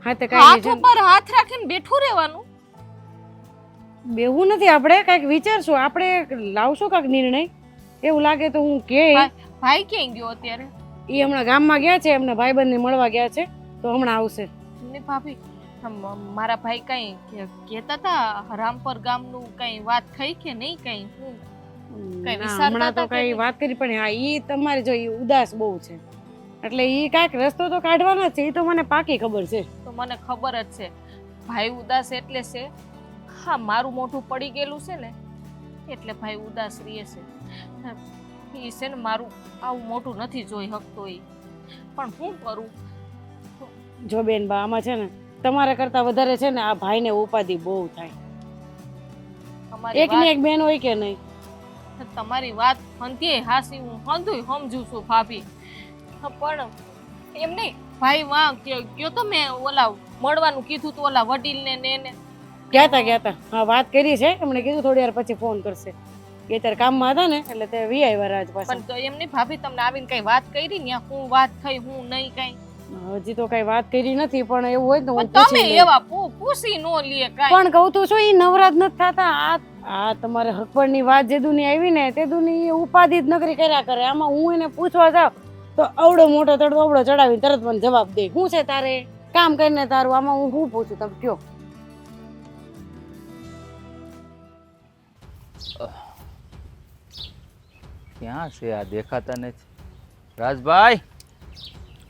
હા તો કાંઈ હાથ નહીં, ઉપર હાથ રાખીને બેઠું રહેવાનું? બેવું નથી. આપણે કાંઈક વિચારશું, આપણે લાવશું કાંઈક નિર્ણય. એવું લાગે તો હું કે ભાઈ ક્યાં ગયો અત્યારે? એ હમણાં ગામમાં ગયા છે, એમના ભાઈબંધને મળવા ગયા છે, તો હમણાં આવશે. ને ભાભી મારા ભાઈ કઈ કહેતા હતા રામપર ગામનું કઈ વાત થઈ કે નહીં? કઈ હું કઈ વિચારતા હમણાં તો હતા કે કઈ નહીં? વાત કરી પણ હા ઈ તમારે જો ઈ ઉદાસ બહુ છે, એટલે ઈ કાંઈક રસ્તો તો કાઢવાનો જ છે. ઈ તો મને પાકી ખબર છે. તો મને ખબર જ છે ભાઈ ઉદાસ એટલે છે. હા મારું મોઢું પડી ગયેલું છે ને એટલે ભાઈ ઉદાસ રહે છે. એ છે ને મારું આવું મોઢું નથી જોઈ શકતો એ, પણ શું કરું? જો બેન બા આમાં છે ને તમારા કરતા વધારે છે ને આ ભાઈને ઉપાધિ બહુ થાય. તમારી એક ને એક બેન હોય કે નહીં? તમારી વાત હંધ્યે હાસી હું હંધુય સમજુ છું ભાભી, પણ એમ નહીં ભાઈ વાં કયો તો મેં ઓલા મળવાનું કીધું તું ઓલા વડીલને ને એને ગયા હતા. હા વાત કરી છે, એમણે કીધું થોડી વાર પછી ફોન કરશે. એ ત્યારે કામમાં હતા ને એટલે તે વી આવ્યા રાજ પાસે. પણ તો એમ નહીં ભાભી તમને આવીને કઈ વાત કરી ને હું વાત થઈ હું નહીં કઈ? હજી તો કઈ વાત કરી નથી, પણ એવું હોય તો હું પણ તમે પૂછી લઈશ. એવા પૂછી નો લે કાઈ. પણ કહું તો શું ઈ નવરાજ નથી થતા. આ તમારે હકપણની વાત જે દુની આવી ને તે દુની ઉપાધિ જ નકરી કર્યા કરે. આમાં હું એને પૂછવા જાઉં તો અવડો મોટો તડકો અવડો ચડાવીને તરત મને જવાબ દે. શું છે તારે કામ કરીને તારું? આમાં હું શું પૂછું, તમે કયો? ક્યાં છે આ? દેખાતા નથી. રાજભાઈ,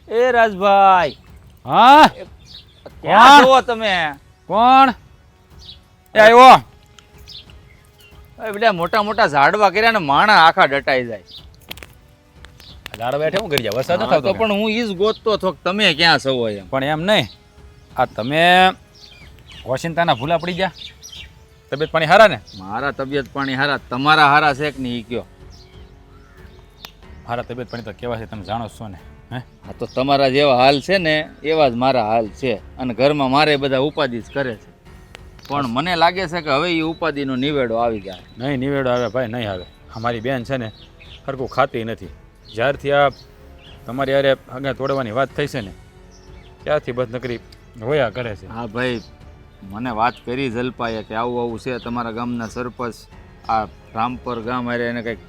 એ રાજભાઈ, હા ક્યાં છો તમે? કોણ? એ આવ્યો. બધા મોટા મોટા ઝાડવા કર્યા ને માણા આખા ડટાઈ જાય. દાડા બેઠે હું કરી જાય? વરસાદ ન હા, તો થતો પણ હું ઈ જ ગોતતો હતો કે તમે ક્યાં છો એમ. પણ એમ નહીં, આ તમે વોશિંગ્ટનના ભૂલા પડી ગયા? તબિયત પાણી હારા ને? મારા તબિયત પાણી હારા, તમારા હારા છે કે નહીં ઈ કયો? મારા તબિયત પાણી તો કેવા છે તમે જાણો છો ને? હે હા તો તમારા જેવા હાલ છે ને એવા જ મારા હાલ છે, અને ઘરમાં મારે બધા ઉપાધિ જ કરે છે. પણ મને લાગે છે કે હવે એ ઉપાધિનો નિવેડો આવી જાય. નહીં નિવેડો આવે ભાઈ, નહીં આવે. અમારી બેન છે ને હરખું ખાતી નથી. જ્યારથી આ તમારી યારે આગળ તોડવાની વાત થઈ છે ને ત્યારથી બસ નકરી હોયા કરે છે. હા ભાઈ, મને વાત કરી જલપાએ કે આવું આવું છે, તમારા ગામના સરપંચ આ રામપર ગામ હારે એને કંઈક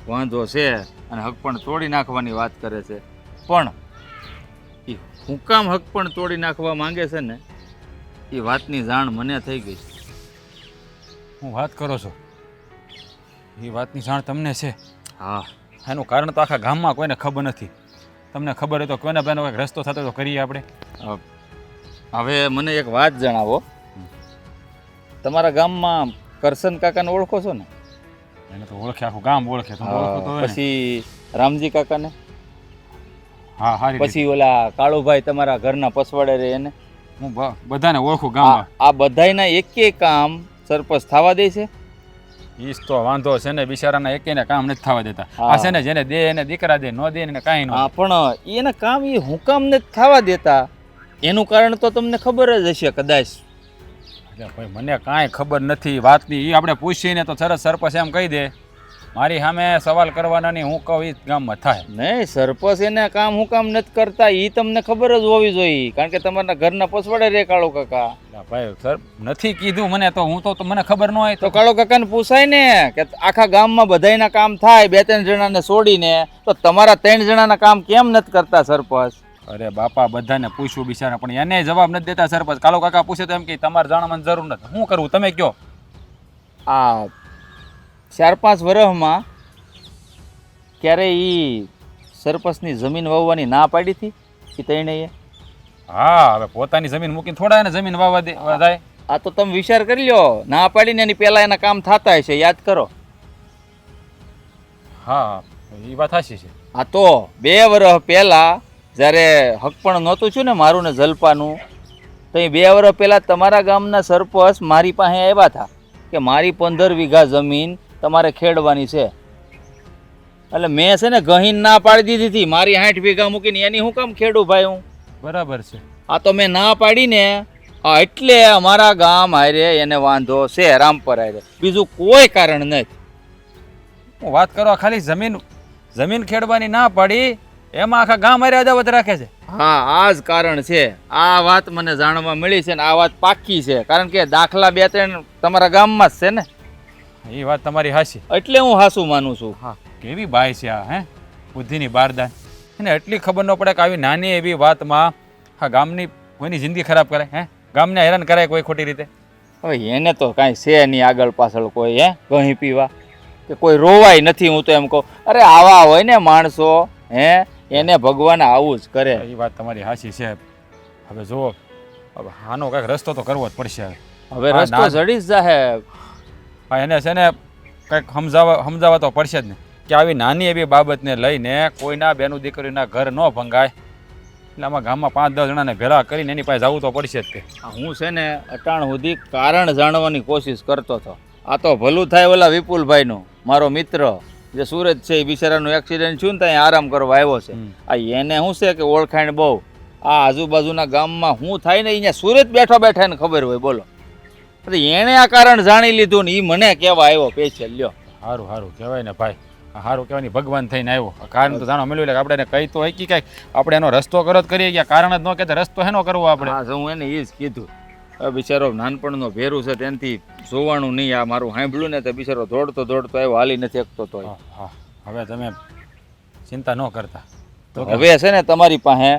વાંધો છે અને હક પણ તોડી નાખવાની વાત કરે છે. પણ એ હું કામ હક પણ તોડી નાખવા માંગે છે ને એ વાતની જાણ મને થઈ ગઈ. હું વાત કરો છો એ વાતની જાણ તમને છે? હા, એનું કારણ તો આખા ગામમાં કોઈને ખબર નથી. તમને ખબર હોય તો કોઈના બેનો કંઈક રસ્તો થતો તો કરીએ આપણે. હવે મને એક વાત જણાવો, તમારા ગામમાં કરશન કાકાને ઓળખો છો ને? એને તો ઓળખે, આખું ગામ ઓળખે. તમે ઓળખો તો હોય ને. પછી રામજી કાકાને, હા હારી રીતે. પછી ઓલા કાળુભાઈ તમારા ઘરના પસવાડે રહે એને, હું બધાને ઓળખું ગામમાં. આ બધાયના એકે કામ સરપંચ થવા દે છે? ઈજ તો વાંધો છે ને, બિચારાના એકેયને કામ નથી થવા દેતા. હા. આ છે ને જેને દે એને દીકરા દે, નો દે એને કાંઈ ન. હા, પણ એના કામ એ હું કામ નથી થવા દેતા? એનું કારણ તો તમને ખબર જ હશે કદાચ. એટલે ભાઈ મને કાંઈ ખબર નથી વાતની. એ આપણે પૂછીને તો સરસ સરપંચ એમ કહી દે. મારી સામે સવાલ કરવાના નહીં, હું કહું એ જ ગામમાં થાય. નહીં, સરપંચ એને કામ હું કામ નથી કરતા એ તમને ખબર જ હોવી જોઈએ, કારણ કે તમારા ઘરના પસવાડે રે કાળો કાકા. એટલે ભાઈ સર નથી કીધું મને, તો હું તો મને ખબર ન હોય તો કાળો કાકાને પૂછાય ને કે આખા ગામમાં બધાયના કામ થાય 2-3 જણાને છોડીને, તો તમારા 3 જણાના કામ કેમ નથી કરતા સરપંચ? અરે બાપા બધાને પૂછ્યું બિચારા, પણ એને જવાબ નથી દેતા સરપંચ. કાલો કાકા પૂછે તો એમ કે તમારે જાણવાની જરૂર નથી. શું કરવું તમે કહો? આ 4-5 વર્ષમાં ક્યારે ઈ સરપંચની જમીન વાવવાની ના પાડી હતી એ ત્રણેય? હા, હવે પોતાની જમીન મૂકીને થોડા એને જમીન વાવવા દે જાય? આ તો તમે વિચાર કરી લ્યો, ના પાડીને એની પહેલા એના કામ થતા હશે, યાદ કરો. હા એ વાત સાચી છે. આ તો 2 વર્ષ પહેલા જ્યારે હક પણ નહોતું છું ને મારું ને જલપાનું, તો એ 2 વર્ષ પહેલા તમારા ગામના સરપંચ મારી પાસે આવ્યા હતા કે મારી 15 વીઘા જમીન તમારે ખેડવાની છે. એટલે મેં છે ને ગહીન ના પાડી દીધી હતી, મારી 60 વીઘા મૂકીને એની હું કામ ખેડું ભાઈ હું? બરાબર છે. આ તો મેં ના પાડીને એટલે અમારા ગામ હારે એને વાંધો છે, રામપર હારે, બીજું કોઈ કારણ નથી. હું વાત કરવા ખાલી જમીન ખેડવાની ના પાડી એમાં આખા ગામ હારે અદાવત રાખે છે. હા, આ જ કારણ છે. આ વાત મને જાણવા મળી છે ને આ વાત પાક્કી છે, કારણ કે દાખલા 2-3 તમારા ગામમાં જ છે ને. એ વાત તમારી હાચી. એટલે હું હાસું માનું છું. હા, કેવી બાઈ છે આ, હે બુદ્ધિની બારદાન. એને એટલી ખબર ન પડે કે આવી નાની એવી વાતમાં હા ગામની કોઈની જિંદગી ખરાબ કરે, હે ગામને હેરાન કરાય કોઈ ખોટી રીતે. હવે એને તો કાંઈ છે નહીં આગળ પાછળ કોઈ, હે ગહી પીવા કે કોઈ રોવાય નથી. હું તો એમ કહું, અરે આવા હોય ને માણસો, હે એને ભગવાન આવું જ કરે. એ વાત તમારી હાચી છે. હવે જુઓ, હવે આનો કાંઈક રસ્તો તો કરવો જ પડશે. હવે રસ્તો જડી જ જાહે. હા, એને છે ને કંઈક સમજાવવા તો પડશે જ ને કે આવી નાની એવી બાબતને લઈને કોઈના બેનું દીકરીના ઘર ન ભંગાય. એટલે આમાં ગામમાં 5-10 જણાને ભેળા કરીને એની પાસે જવું તો પડશે જ તે. હું છે ને અટાણ સુધી કારણ જાણવાની કોશિશ કરતો હતો. આ તો ભલું થાય ઓલા વિપુલભાઈનું, મારો મિત્ર જે સુરત છે, એ બિચારાનું એક્સિડન્ટ થયું ને ત્યાં આરામ કરવા આવ્યો છે. આ એને શું છે કે ઓળખાણ બહુ, આ આજુબાજુના ગામમાં શું થાય ને અહીંયા સુરત બેઠો બેઠા એને ખબર હોય. બોલો, એણે આ કારણ જાણી લીધું ને એ મને કહેવા આવ્યો પેશિયલ. લ્યો, સારું સારું કહેવાય ને ભાઈ, સારું કહેવાય ભગવાન થઈને આવ્યો. કારણ તો જાણવા મળ્યું એટલે આપણે એને કહી તો હોય કે આપણે એનો રસ્તો કરો જ કરીએ, કારણ જ ન કે રસ્તો હેનો કરવો આપણે. હા, હું એને એ જ કીધું. હવે બિચારો નાનપણનો ભેરું છે ત્યાંથી જોવાનું નહીં. આ મારું સાંભળ્યું ને તો બિચારો દોડતો આવ્યો, હાલી નથી શકતો. તો હા, હવે તમે ચિંતા ન કરતા. તો હવે છે ને તમારી પાસે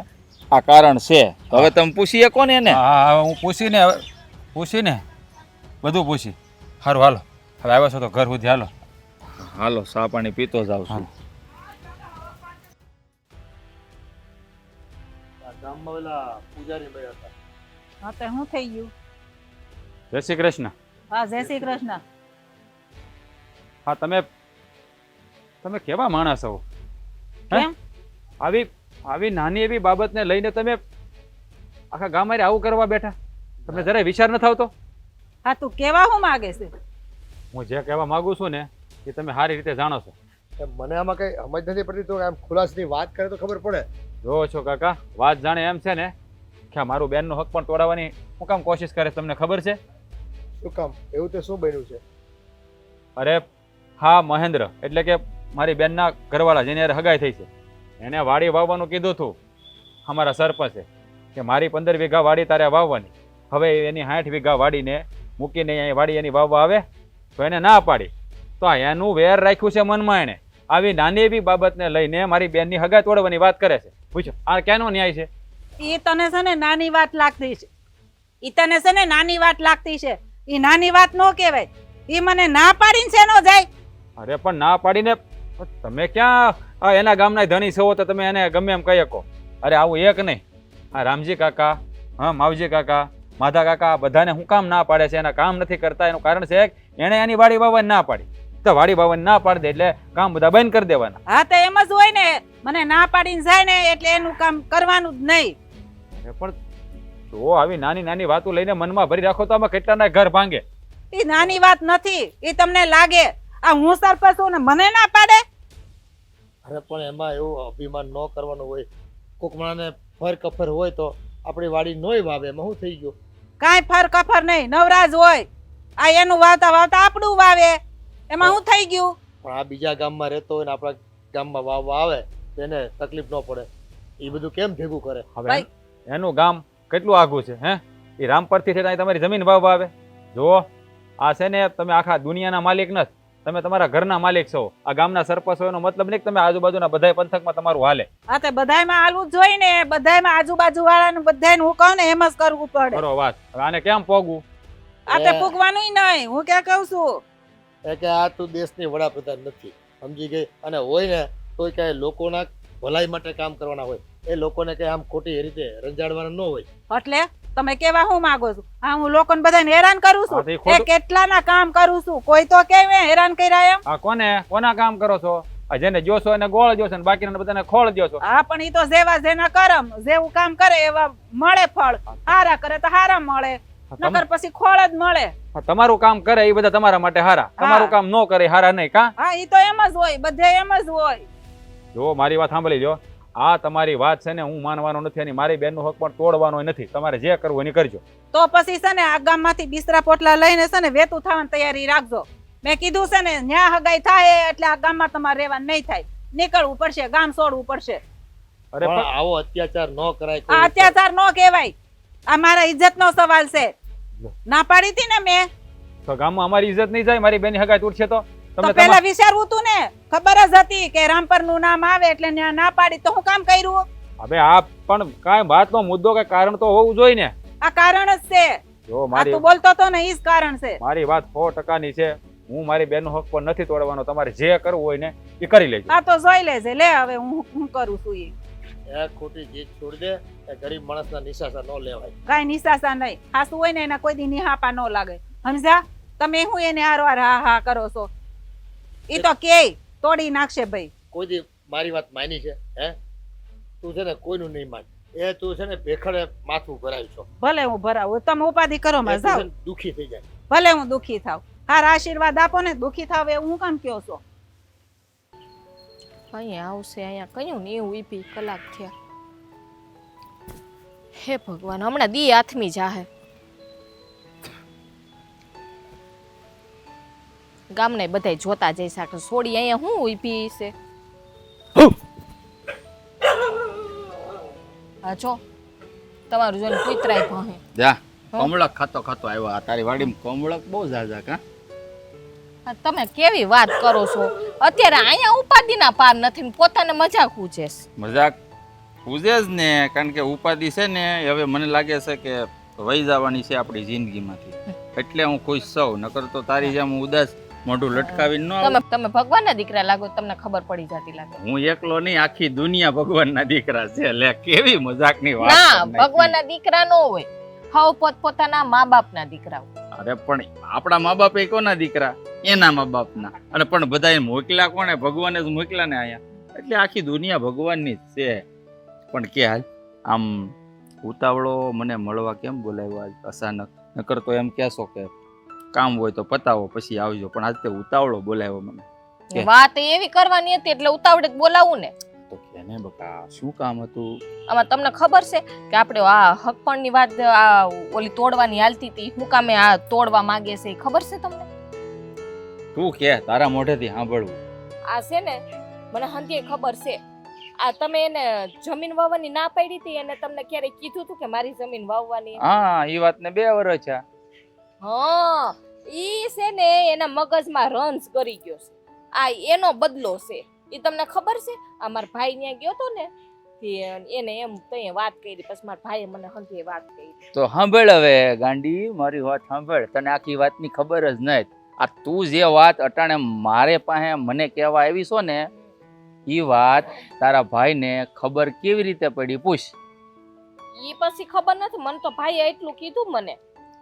આ કારણ છે, તો હવે તમે પૂછી શકો ને એને. હા, હું પૂછીને બધું પૂછી. સારું હાલો, હવે આવ્યો છો તો ઘર સુધી હાલો. હાલો, ચા પાણી પીતો જાવ છું. ગામમાં ઓલા પૂજારી ભાઈ હતા. હા, તો શું થઈ ગયું? જય શ્રી કૃષ્ણ. હા, જય શ્રી કૃષ્ણ. હા, તમે કેવા માણસ છો? કેમ? આવી નાની એવી બાબતને લઈને તમે આખા ગામ હારે આવું કરવા બેઠા? તમને જરાય વિચાર ન આવતો? હા, તું કેવા શું માગે છે? હું જે કહેવા માંગુ છું ને એ તમે સારી રીતે જાણો છો. મને આમાં કઈ સમજ નથી પડતી, તો આમ ખુલાસની વાત કરે તો ખબર પડે. જોવો છો કાકા, વાત જાણે એમ છે ને કે મારું બેનનો હક પણ તોડાવવાની હું કામ કોશિશ કરે, તમને ખબર છે? શું કામ? એવું તે શું બન્યું છે? અરે હા, મહેન્દ્ર એટલે કે મારી બેનના ઘરવાળા જેની યાર હગાઈ થઈ છે, એને વાડી વાવવાનું કીધું હતું અમારા સરપંચે કે મારી 15 વીઘા વાડી તારે વાવવાની. હવે એની 60 વીઘા વાડીને મૂકીને અહીં વાડી એની વાવવા આવે તો એને ના પાડી. તો એનું વેર રાખ્યું છે મનમાં. એણે આવી નાની એવી બાબતને લઈને મારી બેનની હગાઈ તોડવાની વાત કરે છે. પૂછો આ ક્યાંનો ન્યાય છે? એ તને છે ને નાની વાત લાગતી છે. એ તને છે ને નાની વાત લાગતી છે. એ નાની વાત ન કહેવાય. એ મને ના પાડીને શેનો જાય? અરે પણ ના પાડીને તમે ક્યાં એના ગામના ધણી છો તો તમે એને ગમે એમ કહી શકો? અરે આવું એક નહીં, આ રામજી કાકા, હા માવજી કાકા, માધા કાકા, બધાને હું કામ ના પાડે છે? એના કામ નથી કરતા એનું કારણ છે એણે એની વાડી બાવાની ના પાડી. તો વાડી બાવાની ના પાડી દે એટલે કામ બધા બંધ કરી દેવાના. હા તો એમ જ હોય ને, મને ના પાડીને જાય ને એટલે એનું કામ કરવાનું જ નહીં. અરે પણ જો આવી નાની નાની વાતો લઈને મનમાં ભરી રાખો તો આમાં કેટલાના ઘર ભાંગે. એ નાની વાત નથી, એ તમને લાગે. આ હું સરપંચ છું ને મને ના પાડે? અરે પણ એમાં એવું અભિમાન ન કરવાનું હોય. કોક માણસને ફર કફર હોય તો આપણી વાડી નોય વાવે, એમાં શું થઈ ગયું? કાંઈ ફર કફર નહીં, નવરાજ હોય. આ એનું વાવતા વાવતા આપણું વાવે, એમાં શું થઈ ગયું? પણ આ બીજા ગામમાં રહેતો હોય ને આપણા ગામમાં વાવવા આવે તો એને તકલીફ ન પડે. એ બધું કેમ ભેગું કરે? હવે એનું ગામ કેટલું આઘું છે હે? એ રામપરથી છે ત્યાં તમારી જમીન વાવવા આવે. જો આ છે ને, તમે આખા દુનિયાના માલિક નથી, તમે તમારા ઘરના માલિક છો. આ ગામના સરપંચ હોય એનો મતલબ નહીં કે તમે આજુબાજુના બધા પંથકમાં તમારું હાલે. હા તે બધાયમાં હાલવું જ જોઈએ ને, બધાયમાં આજુબાજુ વાળાને બધાયને હું કહું ને એમ જ કરવું પડે. કરો વાત. હવે આને કેમ પોગવું? આ તે પૂગવાનું નહીં, હું ક્યાં કહું છું. એ કે આ તું દેશની વડાપ્રધાન નથી, સમજી ગઈ? અને હોય ને તોય કઈ લોકોના ભલાઈ માટે કામ કરવાના હોય. એ લોકોને કઈ આમ ખોટી રીતે રંજાડવાના ન હોય. એટલે તમે કેવા હું માંગો છો? હા હું લોકોને બધાને હેરાન કરું હા, તો એ છું. ખોટું. એ કેટલાના કામ કરું છું, કોઈ તો કે મેં હેરાન કર્યા એમ. આ કોના કામ કરો છો? આ જેને જોશો એને ગોળ જોશો ને બાકીના બધાને ખોળ જોશો. હા પણ ઈ તો જેવા જેના કરમ, જેવું કામ કરે એવા મળે ફળ. હારા કરે તો હારા મળે, નકર પછી ખોળ જ મળે. તમારું કામ કરે એ બધા તમારા માટે હારા, તમારું કામ ન કરે હારા નહીં. કા? હા ઈ તો એમ જ હોય, બધે એમ જ હોય. જો મારી વાત સાંભળી લો, આ તમારી વાત છે ને હું માનવાનો નથી અને મારી બેનનો હક પણ તોડવાનો નથી. તમારે જે કરવું એની કરજો. તો પછી છે ને આ ગામમાંથી બિસ્તરા પોટલા લઈને છે ને વેતું થવાની તૈયારી રાખજો. મેં કીધું છે ને, ન્યા હગાઈ થાય એટલે આ ગામમાં તમારે રહેવાનું નહીં થાય, નીકળવું પડશે, ગામ છોડવું પડશે. અરે પણ પણ આવો અત્યાચાર ન કરાય. આ અત્યાચાર નો કહેવાય, આ મારા ઇજ્જતનો સવાલ છે. ના પાડી હતી ને મેં, તો ગામમાં અમારી ઇજ્જત નહીં જાય? મારી બેની હગાઈ તૂટશે તો તો પેલા વિચારવું તું ને. ખબર જ હતી કે રામપર નું નામ આવે એટલે ન્યા ના પાડી, તો હું કામ કર્યું? હવે આ પણ કાંઈ વાતનો મુદ્દો કે કારણ તો હોવું જોઈએ ને. આ કારણ જ છે. જો આ મારી તું બોલતો તો ને ઈ જ કારણ છે. મારી વાત 100%ની છે. હું મારી બેનનો હક પણ નથી તોડવાનો. તમારે જે કરવું હોય ને એ કરી લેજો. આ તો જોઈ લેજે. લે હવે હું કરું છું ઈ. એ ખોટી જીત છોડી દે. એ ગરીબ માણસના નિશાસા ન લેવાય. કાંઈ નિશાસા નહીં. હાસુ હોય ને એના કોઈ દી નિહાપા ન લાગે, સમજ્યા? તમે હું એને હારવાર હા હા કરો છો? ઈ તો કે તોડી નાખશે ભાઈ. કોઈ દી મારી વાત માની છે? હે તું છે ને કોઈનું નહીં માન. એ તું છે ને ભેખડે માથું ભરાય છો. ભલે હું ભરાવું, તમે ઉપાધિ કરો માં એ તું છે જાઓ. ને દુખી થઈ જાય. ભલે હું દુખી થાવ, હારા આશીર્વાદ આપો ને. દુખી થાવ એવું હું કામ કયો છો? અહીંયા આવશે, અહીંયા કયું ને એવું ઈપી કલાક થયા. હે ભગવાન, હમણાં દી આથમી જાહે. ગામને બધાય જોતા જઈ શકે. સોડી અહીંયા હું ઊભી છે. હા જો તમારું જોઈને કૂતરાય ભહે. જા કમળક ખાતો ખાતો આવ્યો. આ તારી વાડીમાં કમળક બહુ ઝાઝા. કા હા, તમે કેવી વાત કરો છો? અત્યારે અહીંયા ઉપાધિના પાર નથી ને પોતાને મજાક ઉજે છે. મજાક પૂજે જ ને, કારણ કે ઉપાધિ છે ને હવે મને લાગે છે કે વહી જવાની છે આપણી જિંદગીમાંથી. એટલે હું ખુશ છું. નકર તો તારી જેમ ઉદાસ મોઢું લટકાવીને ન તમે ભગવાનના દીકરા લાગો, તમને ખબર પડી જતી લાગે. હું એકલો નહીં, આખી દુનિયા ભગવાનના દીકરા છે. લે કેવી મજાકની વાત. ના, ભગવાનના દીકરા નો હોય, હાવ પોતપોતાના મા બાપના દીકરા હોય. અરે પણ આપણા મા બાપ એ કોના દીકરા? એના મા બાપના. અને પણ બધા મોકલ્યા કોને? ભગવાને જ મોકલ્યા ને અહીંયા. એટલે આખી દુનિયા ભગવાનની જ છે. પણ કે હાલ આમ ઉતાવળો મને મળવા કેમ બોલાવ્યો આજ અચાનક? નકર તો એમ કહેશો કે કામ હોય તો પતાવો પછી આવજો, પણ આજ તે ઉતાવળો બોલાવ્યો મને. વાત એવી કરવાની હતી એટલે ઉતાવળે બોલાવું ને. તો કેને બકા શું કામ હતું? આમાં તમને ખબર છે કે આપણે આ હકપણની વાત આ ઓલી તોડવાની હાલતી હતી, હું કામે આ તોડવા માંગે છે ખબર છે તમને? તું કે તારા મોઢેથી સાંભળવું. આ છે ને મને હંધી ખબર છે. આ તમે એને જમીન વાવવાની ના પાડી હતી, એને તમને ક્યારે કીધું હતું કે મારી જમીન વાવવાની? હા, એ વાતને 2 વર્ષ છે. હા, ઈ છે ને એના મગજમાં રંજ કરી ગયો છે. આ એનો બદલો છે. ઈ તમને ખબર છે? આ મારા ભાઈ ત્યાં ગયો તો ને, એને એમ તઈ વાત કરી, પછી મારા ભાઈએ મને હંધી વાત કરી. તો સાંભળ હવે ગાંડી, મારી વાત સાંભળ. તને આખી વાતની ખબર જ નથી. આ તું જે વાત અટાણે મારે પાસે મને કહેવા આવી છો ને એ વાત તારા ભાઈને ખબર કેવી રીતે પડી પૂછ. ઈ પછી ખબર નથી, મને તો ભાઈએ એટલું કીધું મને.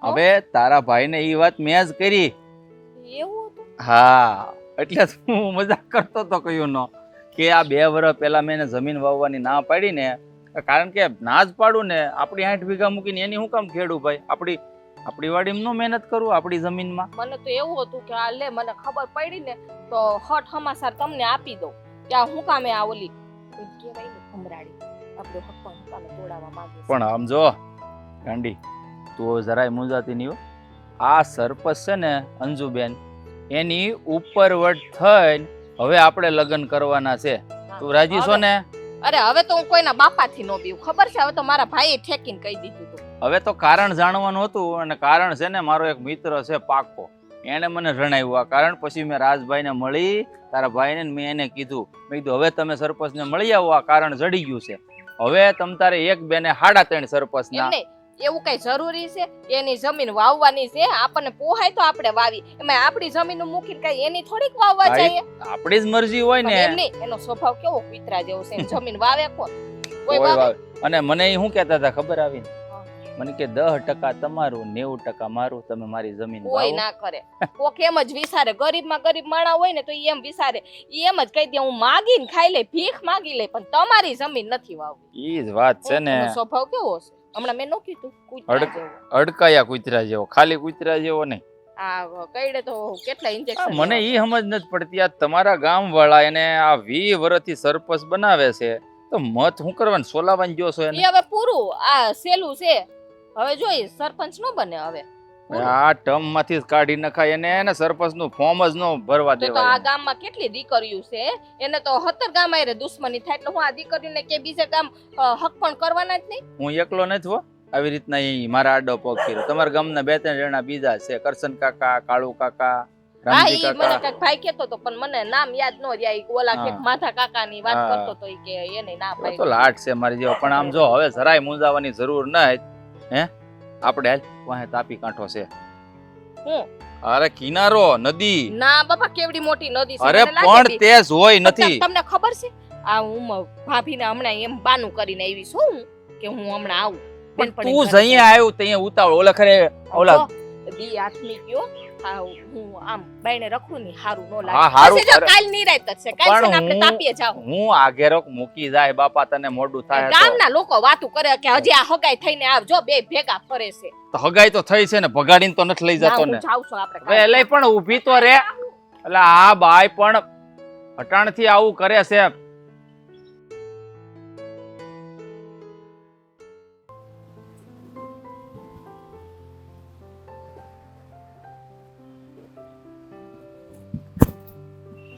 હવે તારા ભાઈને એ વાત મેં જ કરી. એવું હતું? હા, એટલે હું મજાક કરતો તો કયું ન કે આ 2 વર્ષ પહેલા મેં એને જમીન વાવવાની ના પાડી ને, કારણ કે ના જ પાડું ને આપણી 8 વીઘા મૂકીને એની હું કામ ખેડું ભાઈ? આપણી વાડીમાં નો મહેનત કરું આપણી જમીનમાં? મને તો એવું હતું કે આ લે મને ખબર પડી ને તો હટ હમાસાર તમને આપી દઉં કે આ હું કામે આ ઓલી કહેવાય ને ભમરાડી આપણો હક પણ હું કામે તોડાવવા માંગે છે. પણ આમ જો ગાંડી, તું જરાય મૂંઝાતી નહીં હો. આ સરપંચ છે ને અંજુબેન, એની ઉપરવટ થઈને હવે આપણે લગ્ન કરવાના છે. તું રાજી છો ને? અરે હવે તો હું કોઈના બાપાથી નો બીવું, ખબર છે? હવે તો મારા ભાઈએ ઠેકીને કહી દીધું હતું. હવે તો કારણ જાણવાનું હતું, અને કારણ છે ને મારો એક મિત્ર છે પાકો, એને મને જણાવ્યું આ કારણ. પછી મેં રાજભાઈને મળી, તારા ભાઈને, મેં એને કીધું, મેં કીધું હવે તમે સરપંચને મળી આવો, આ કારણ જડી ગયું છે. હવે તમ તારે એક બેને 3.5 સરપંચના. એમને એવું કઈ જરૂરી છે? એની જમીન વાવવાની છે, આપણને પોહાય તો આપણે વાવી, એમાં આપણી જમીન મૂકીને કઈ એની થોડીક વાવવા જાય? આપણી જ મરજી હોય ને. એમની એનો સ્વભાવ કેવો કૂતરા જેવો છે, જમીન વાવે કોણ? કોઈ કોઈ વાવે? વાવે. અને મને એ શું કહેતા હતા ખબર આવીને? મને કે 10% તમારું 90% મારું, તમે મારી જમીન કોઈ વાવો. ના કરે. કોક એમ જ વિચારે, ગરીબમાં ગરીબ માણા હોય ને તો ઈ એમ વિચારે, ઈ એમ જ કહી દે હું માગીને ખાઈ લે, ભીખ માગી લે, પણ તમારી જમીન નથી વાવવી. ઈ જ વાત છે ને. એનો સ્વભાવ કેવો છે? હમણાં મેં નો કીધું કૂતરા જેવો. અડકાયા કૂતરા જેવો, ખાલી કૂતરા જેવો નહીં. આ કઈડે તો કેટલા ઇન્જેક્શન. મને ઈ સમજ નથી પડતી, આ તમારા ગામ વાળા એને આ 20 વર્ષથી સરપંચ બનાવે છે તો મત શું કરવાનું? સોલાવાની જો છો એને? ઈ હવે પૂરું, આ સેલું છે. હવે જોઈ સરપંચ નો બને હવે. આ ટર્મ માંથી જ કાઢી નખાય એને સરપંચ નું ફોર્મ જ નો ભરવા તો આ દેવાય. ગામમાં કેટલી દીકરીઓ છે, એને તો 17 ગામ આયરે દુશ્મની થાય, એટલે હું આ દીકરીને કે બીજે ગામ હક પણ કરવાના જ નહીં. હું એકલો નથી હો આવી રીતના ઈ મારા આડો પગ કર્યો. તમારા ગામના 2-3 જણા બીજા છે, કરશન કાકા, કાળુ કાકા, હા રામજી ઈ મને કાકા. કઈક ભાઈ કેતો તો, પણ મને નામ યાદ ન રહ્યા. ઈ ઓલા કે હા. માથા કાકાની વાત હા. કરતો તો ઈ કે એને ના તો પાડી. લાટ છે મારી જેવો. પણ આમ જો હવે જરાય મૂંઝાવાની જરૂર નહીં. હે આપણે હાલ વાહે તાપી કાંઠો છે. હું? અરે કિનારો, નદી. ના બાપા, કેવડી મોટી નદી છે. અરે મને લાગે પણ બી. તે જોઈ નથી. તમને ખબર છે આ હું ભાભીને હમણાં એમ બાનું કરીને આવી છું હું કે હું હમણાં આવું. પણ બેનપણી તું ઘરે જઈએ આવ્યું ત્યાં ઉતાવળ. ઓલા ખરે ઓલા જો, દી હાથમી ગયો. હા હું આમ બાયણે રખું ની હારું નો હા, લાગે. હારું. પછી જો અરે, કાલ નિરાંત જ છે. કાલ છે ને આપણે પણ તાપીએ જાવું. હું આગેરોક મૂકી જાય બાપા, તને મોડું થાય તો. ગામના લોકો વાતું કરે કે હજી આ હગાઈ થઈને આવજો, બે ભેગા ફરે છે. તો હગાઈ તો થઈ છે ને, ભગાડીને તો નથી લઈ ના, જતો હું ને. જાઉં છું આપણે હવે એલે પણ ઊભી તો રે. એટલે આ બાઈ પણ અટાણથી આવું કરે છે.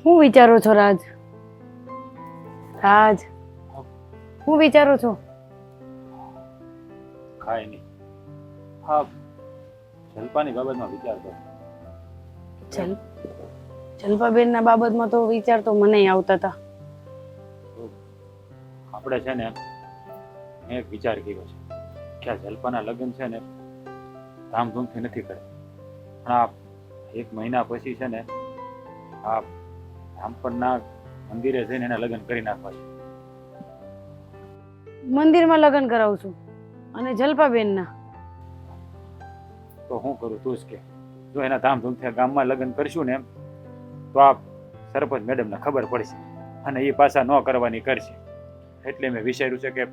શું વિચારો છો રાજ? રાજ, શું વિચારો છો? ખાય નહીં. હા, જલપાની બાબતમાં વિચાર કરો. જલપાબેન ના બાબતમાં તો વિચાર તો મને આવતા હતા. આપણે છે ને મેં એક વિચાર કર્યો છે કે આ જલપાના લગ્ન છે ને ધામધૂમથી નથી કરે, પણ આ 1 મહિના પછી છે ને આ રામપરના મંદિરે જઈને એના લગ્ન કરી નાખવા છે. મંદિરમાં લગ્ન કરાવું છું અને જલપાબેન ના. તો હું કરું તું જ કે. જો એના ધામધૂમથી ગામમાં લગ્ન કરશું ને એમ તો આ સરપંચ મેડમને ખબર પડશે અને એ પાછા ન કરવાની કરશે. એટલે મેં વિચાર્યું છે કે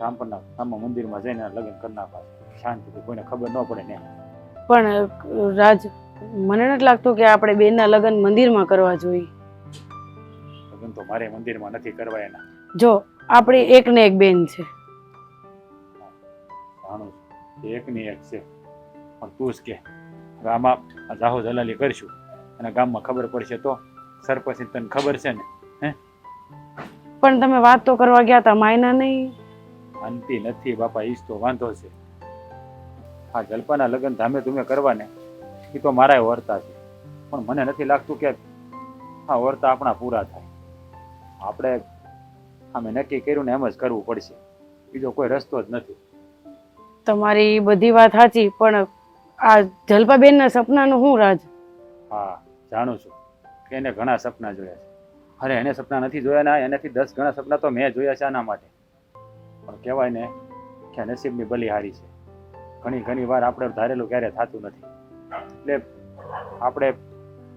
રામપરના ગામમાં મંદિરમાં જઈને લગ્ન કરી નાખવા છે, શાંતિથી, કોઈને ખબર ન પડે ને. પણ રાજ, મને નથી લાગતું કે આપણે બેનના લગ્ન મંદિરમાં કરવા જોઈએ. લગ્ન તો મારે મંદિરમાં નથી કરવા એના. જો આપણી એક ને એક બેન છે. જાણું છું એકની એક છે, પણ તું જ કે હવે આમાં આ જાહો જલાલી કરશું અને ગામમાં ખબર પડશે તો સરપંચ તને ખબર છે ને. પણ તમે વાત તો કરવા ગયા હતા, માયના નહીં. શાંતિ નથી બાપા, ઈ જ તો વાંધો છે. આ જલપાના લગ્ન ધામે ધૂમે કરવા ને એ તો મારા વર્તા છે, પણ મને નથી લાગતું કે આ વર્તા આપણા પૂરા થાય. આપણે અમે નક્કી કર્યું ને એમ જ કરવું પડશે, બીજો કોઈ રસ્તો જ નથી. તમારી બધી વાત સાચી, પણ આ જલપાબેનના સપનાનું શું રાજ? હા જાણું છું કે એને ઘણા સપના જોયા છે. અરે એને સપના નથી જોયા ના, એનાથી 10 ગણા સપના તો મેં જોયા છે આના માટે. પણ કહેવાય ને કે નસીબની બલિહારી છે. ઘણી વાર આપણે ધારેલું ક્યારે થતું નથી. એટલે આપણે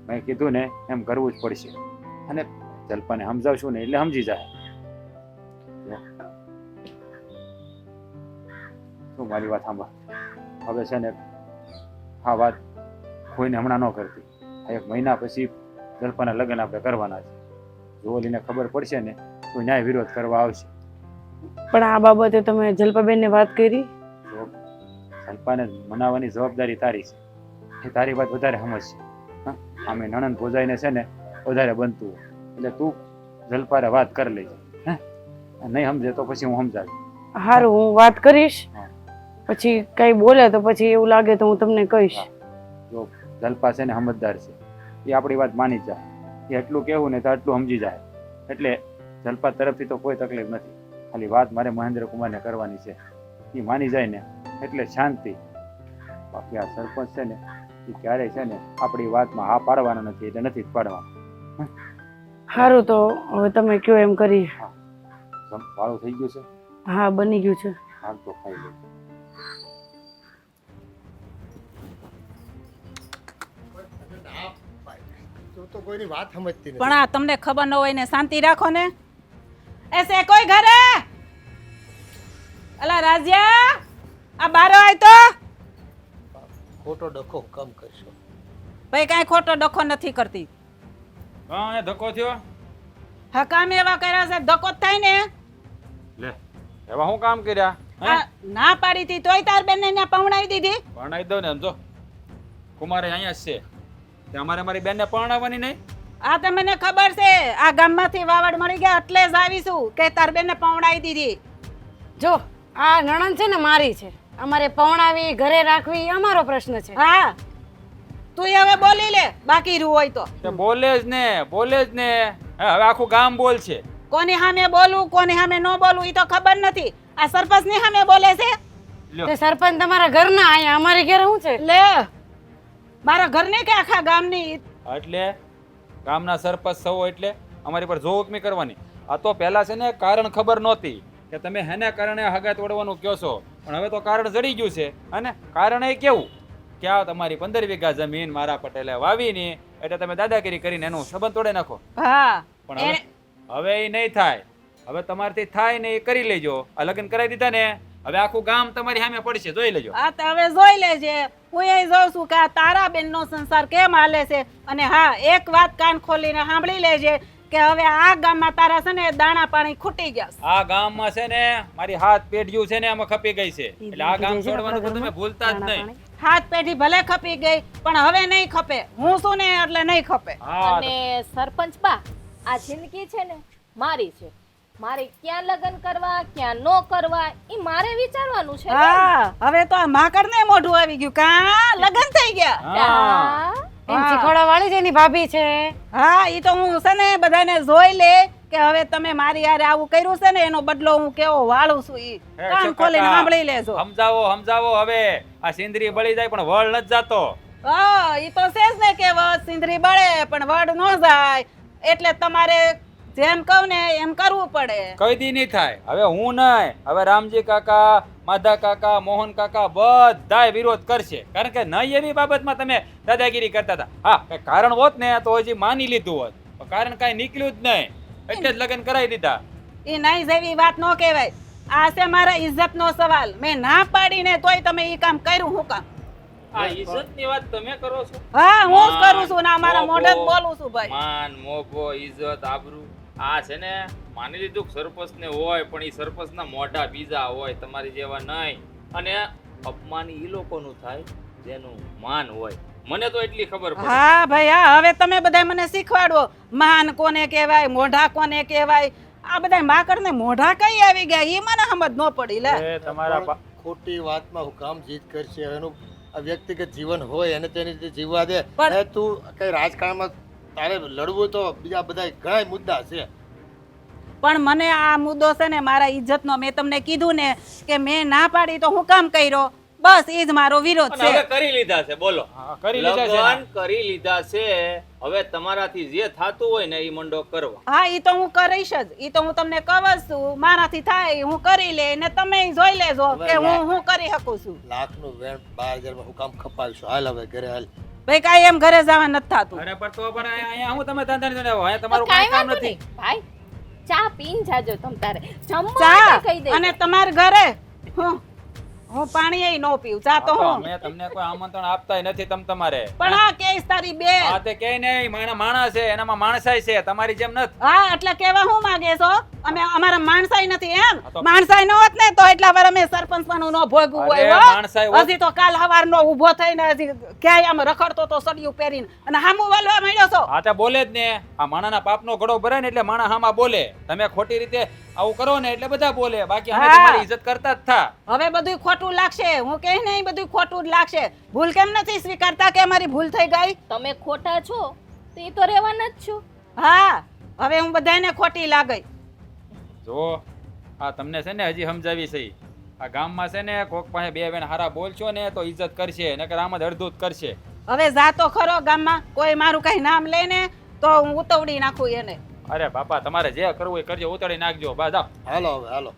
મેં કીધું ને એમ કરવું જ પડશે. અને જલ્પાને સમજાવશું ને એટલે સમજી જાય. શું મારી વાત સાંભળ, હવે છે ને આ વાત કોઈને હમણાં ન કરતી. 1 મહિના પછી જલ્પાના લગ્ન આપણે કરવાના છે. જો ઓલીને ખબર પડશે ને તો ન્યાય વિરોધ કરવા આવશે. પણ આ બાબતે તમે જલ્પાબેનને વાત કરી? જો જલ્પાને મનાવવાની જવાબદારી તારી છે. એ તારી વાત વધારે સમજશે. હા, આમે નણંદ ભોજાઈને છે ને વધારે બનતું હોય. એટલે તું જલ્પારે વાત કરી લેજે. હે, નહીં સમજે તો પછી હું સમજાવીશ. સારું, હું વાત કરીશ. પછી કઈ બોલે તો પછી એવું લાગે તો હું તમને કહીશ. જો જલ્પા છે ને સમજદાર છે, એ આપણી વાત માની જાય. એ એટલું કહેવું ને તો એટલું સમજી જાય. એટલે જલ્પા તરફથી તો કોઈ તકલીફ નથી. ખાલી વાત મારે મહેન્દ્રકુમારને કરવાની છે. એ માની જાય ને એટલે શાંતિ. બાકી આ સરપંચ છે ને એ ક્યારેય છે ને આપણી વાતમાં હા પાડવાના નથી, એટલે નથી જ પાડવાના. સારું, તો હવે તમે કયો એમ કરીએ. વાળું થઈ ગયું છે? હા, બની ગયું છે. હાલ તો ખાઈ લે. તું તો કોઈની વાત સમજતી નથી. પણ આ તમને ખબર ન હોય ને શાંતિ રાખો ને. એસે કોઈ ઘરે? અલા રાજ્યા, આ બારો આય તો. ખોટો ડખો કમ કરશો. ભાઈ કાંઈ ખોટો ડખો નથી કરતી. હા, એ ધક્કો થયો. હા, કામ એવા કર્યા છે ધક્કો જ થાય ને. લે, એવા શું કામ કર્યા? આ ના પાડી હતી તોય તાર બેન ને પવણાવી દીધી. પરણાવી દો ને. સમજો કુમારે અહીંયા જ છે. તે અમારે મારી બેનને પરણાવવાની નહીં? આ તો મને ખબર છે. આ ગામમાંથી વાવડ મળી ગયા એટલે જ આવીશું કે તાર બેન ને પવણાવી દીધી. જો આ નણંદ છે ને મારી છે. અમારે પવણાવી ઘરે રાખવી એ અમારો પ્રશ્ન છે. હા, તું હવે બોલી લે બાકી રૂ હોય તો. તે બોલે જ ને, બોલે જ ને. હવે આખું ગામ બોલ છે. કોની સામે બોલું કોની સામે ન બોલું એ તો ખબર નથી. આ સરપંચ ની સામે બોલે છે. તે સરપંચ તમારા ઘરના આયા, અમારે ઘરે શું છે? લે, મારા ઘરની કે આખા ગામની? એટલે ગામના સરપંચ સૌ એટલે અમારી પર જોહુકમી કરવાની. આ તો પહેલા છે ને કારણ ખબર નહોતી કે તમે હેને કારણે હગા તોડવાનું કહો છો. પણ હવે તો કારણ જડી ગયું છે. અને કારણ એ કેવું કે આ તમારી 15 વીઘા જમીન મારા પટેલે વાવીની એટલે તમે દાદાગીરી કરીને એનું સંબંધ તોડી નાખો. હા, પણ હવે એ નહીં થાય. હવે તમારથી થાય ને એ કરી લેજો. આ લગ્ન કરાવી દીધા ને, હવે આખું ગામ તમારી સામે પડશે, જોઈ લેજો. આ તો હવે જોઈ લેજે. હું એ જોઉં છું કે આ તારા બેન નો સંસાર કેમ હાલે છે. અને હા, એક વાત કાન ખોલીને સાંભળી લેજે કે હવે આ ગામમાં તારા છે ને દાણા પાણી ખૂટી ગયા છે. આ ગામમાં છે ને મારી હાથ પેઢીઓ છે ને આમાં ખપી ગઈ છે. એટલે આ ગામ છોડવાનું તો તમે ભૂલતા જ નહીં. હાથ પેઢી ભલે ખપી ગઈ પણ હવે નહીં ખપે. હું શું ને એટલે નહીં ખપે. હા, અને સરપંચ બા, આ જિંદગી છે ને મારી છે. મારે ક્યાં લગ્ન કરવા ક્યાં નો કરવા ઈ મારે વિચારવાનું છે. હા, હવે તો આ માકડ ને મોઢું આવી ગયું. કા લગન થઈ ગયા? હા. એમ શીખવાડવા વાળી જ એની ભાભી છે. હા, ઈ તો હું છે ને બધાને જોઈ લે કે હવે તમે મારી યારે આવું કર્યું છે ને એનો બદલો હું કેવો વાળું છું. ઈ કાન ખોલીને સાંભળી લેજો. સમજાવો હવે. આ સિંદરી બળી જાય પણ વળ નથી જાતો. હા, ઈ તો છે જ ને કે વડ સિંદરી બળે પણ વડ ન જાય. એટલે તમારે જેમ કહું ને એમ કરવું પડે. કઈ દી નહીં થાય. હવે હું નહીં, હવે રામજી કાકા, માધા કાકા, મોહન કાકા બધાય વિરોધ કરશે. કારણ કે નહીં એવી બાબતમાં તમે દાદાગીરી કરતા હતા. હા, કઈ કારણ હોત ને તો હજી માની લીધું હોત. પણ કારણ કઈ નીકળ્યું જ નહીં એટલે જ લગ્ન કરાવી દીધા. ઈ નહીં જેવી વાત ન કહેવાય. આ છે મારા ઇજ્જત નો સવાલ. મેં ના પાડીને તોય તમે ઈ કામ કર્યું. હું કામ? આ ઇજ્જતની વાત તમે કરો છો? હા, હું જ કરું છું ને મારા મોઢે જ બોલું છું ભાઈ. માન મોભો ઇજ્જત આબરૂ આ છે ને માની લીધું સરપંચ ને હોય પણ એ સરપંચ ના મોઢા બીજા હોય, તમારી જેવા નહીં. અને અપમાન ઈ લોકોનું થાય જેનું માન હોય. મને તો એટલી ખબર પડે. હા ભાઈ, હા, હવે તમે બધા મને શીખવાડો માન કોને કહેવાય, મોઢા કોને કહેવાય. આ બધા માકડ ને મોઢા કઈ આવી ગયા ઈ મને સમજ ન પડી. લે, તમારા ખોટી વાતમાં હું કામ જીત કરશે. એનું આ વ્યક્તિગત જીવન હોય એને તેની રીતે જીવવા દે. પણ- હવે તું કઈ રાજકારણમાં તારે લડવું તો બીજા બધા ઘણા મુદ્દા છે. પણ મને આ મુદ્દો છે ને મારા ઇજ્જતનો. મેં તમને કીધું ને કે મેં ના પાડી તો હું કામ કર્યો. બસ એ જ મારો વિરોધ અને હવે છે. કરી લીધા છે બોલો હા, કરી લીધા છે લગ્ન કરી લીધા છે હવે તમારાથી જે થાતું હોય ને એ મંડો કરવા હા ઈ તો હું કરીશ જ. ઈ તો હું તમને કહું જ છું, મારાથી થાય હું કરી લે ને તમે જોઈ લેજો કે હું કરી શકું છું. લાખનું વેણ 12,000 માં હું કામ ખપાવીશું? હાલ હવે ઘરે હાલ. ભાઈ કાંઈ એમ ઘરે જવા નથી થાતું. અરે પણ તો પણ અહીંયા હું તમે ધંધા નહીં આવો અહીંયા તમારું કાંઈ કાંઈ કામ વાંધો નથી નહીં ભાઈ ચા પીને જાજો તમ તારે જમવા ચા માટે કહી દે અને તમારા ઘરે હું પાણી ય ન પીવું, ચા તો હું. અમે તમને કોઈ આમંત્રણ આપતાય નથી તમારે પણ આ કેસ તારી બે. હા તે કે નહીં માણસ છે એનામાં માણસાઈ છે તમારી જેમ નથી. હા એટલે કેવા હું માંગે છો? અમે અમારા માણસાઈ નથી એમ? હા તો- માણસાઈ ન હોત ને તો એટલા વાર અમે સરપંચ પણનું ન ભોગવું અરે હોય હો. માણસાઈ હોત- હજી તો કાલ સવારનો ઊભો થઈને હજી ક્યાંય આમ રખડતો તો સડિયું પહેરીને અને હામું વાલવા માંડ્યો છો. હા તે બોલે જ ને આ માણાના પાપનો ઘડો ભરાય ને એટલે માણા હામાં બોલે. તમે ખોટી રીતે આવું કરો ને એટલે બધા બોલે બાકી અમે હા. તમારી ઇજ્જત કરતા જ થા. હવે બધું ખોટું લાગશે. હું કહે ને બધું ખોટું જ લાગશે. ભૂલ કેમ નથી સ્વીકારતા કે અમારી ભૂલ થઈ ગઈ? તમે ખોટા છો તો એ તો રહેવાના જ છો. હા હવે હું બધાને ખોટી લાગઈ. જો આ તમને છે ને હજી સમજાવી છે આ ગામમાં છે ને કોક પાસે બે બેન હારા બોલશો ને તો ઇજ્જત કરશે નકર આમ જ અડધું જ કરશે. હવે જાતો ખરો ગામમાં કોઈ મારું કઈ નામ લે ને તો હું ઉતવડી નાખું એને. અરે બાપા તમારે જે કરવું એ કરજો ઉતળી નાખજો બા જાઓ. હાલો હવે હાલો.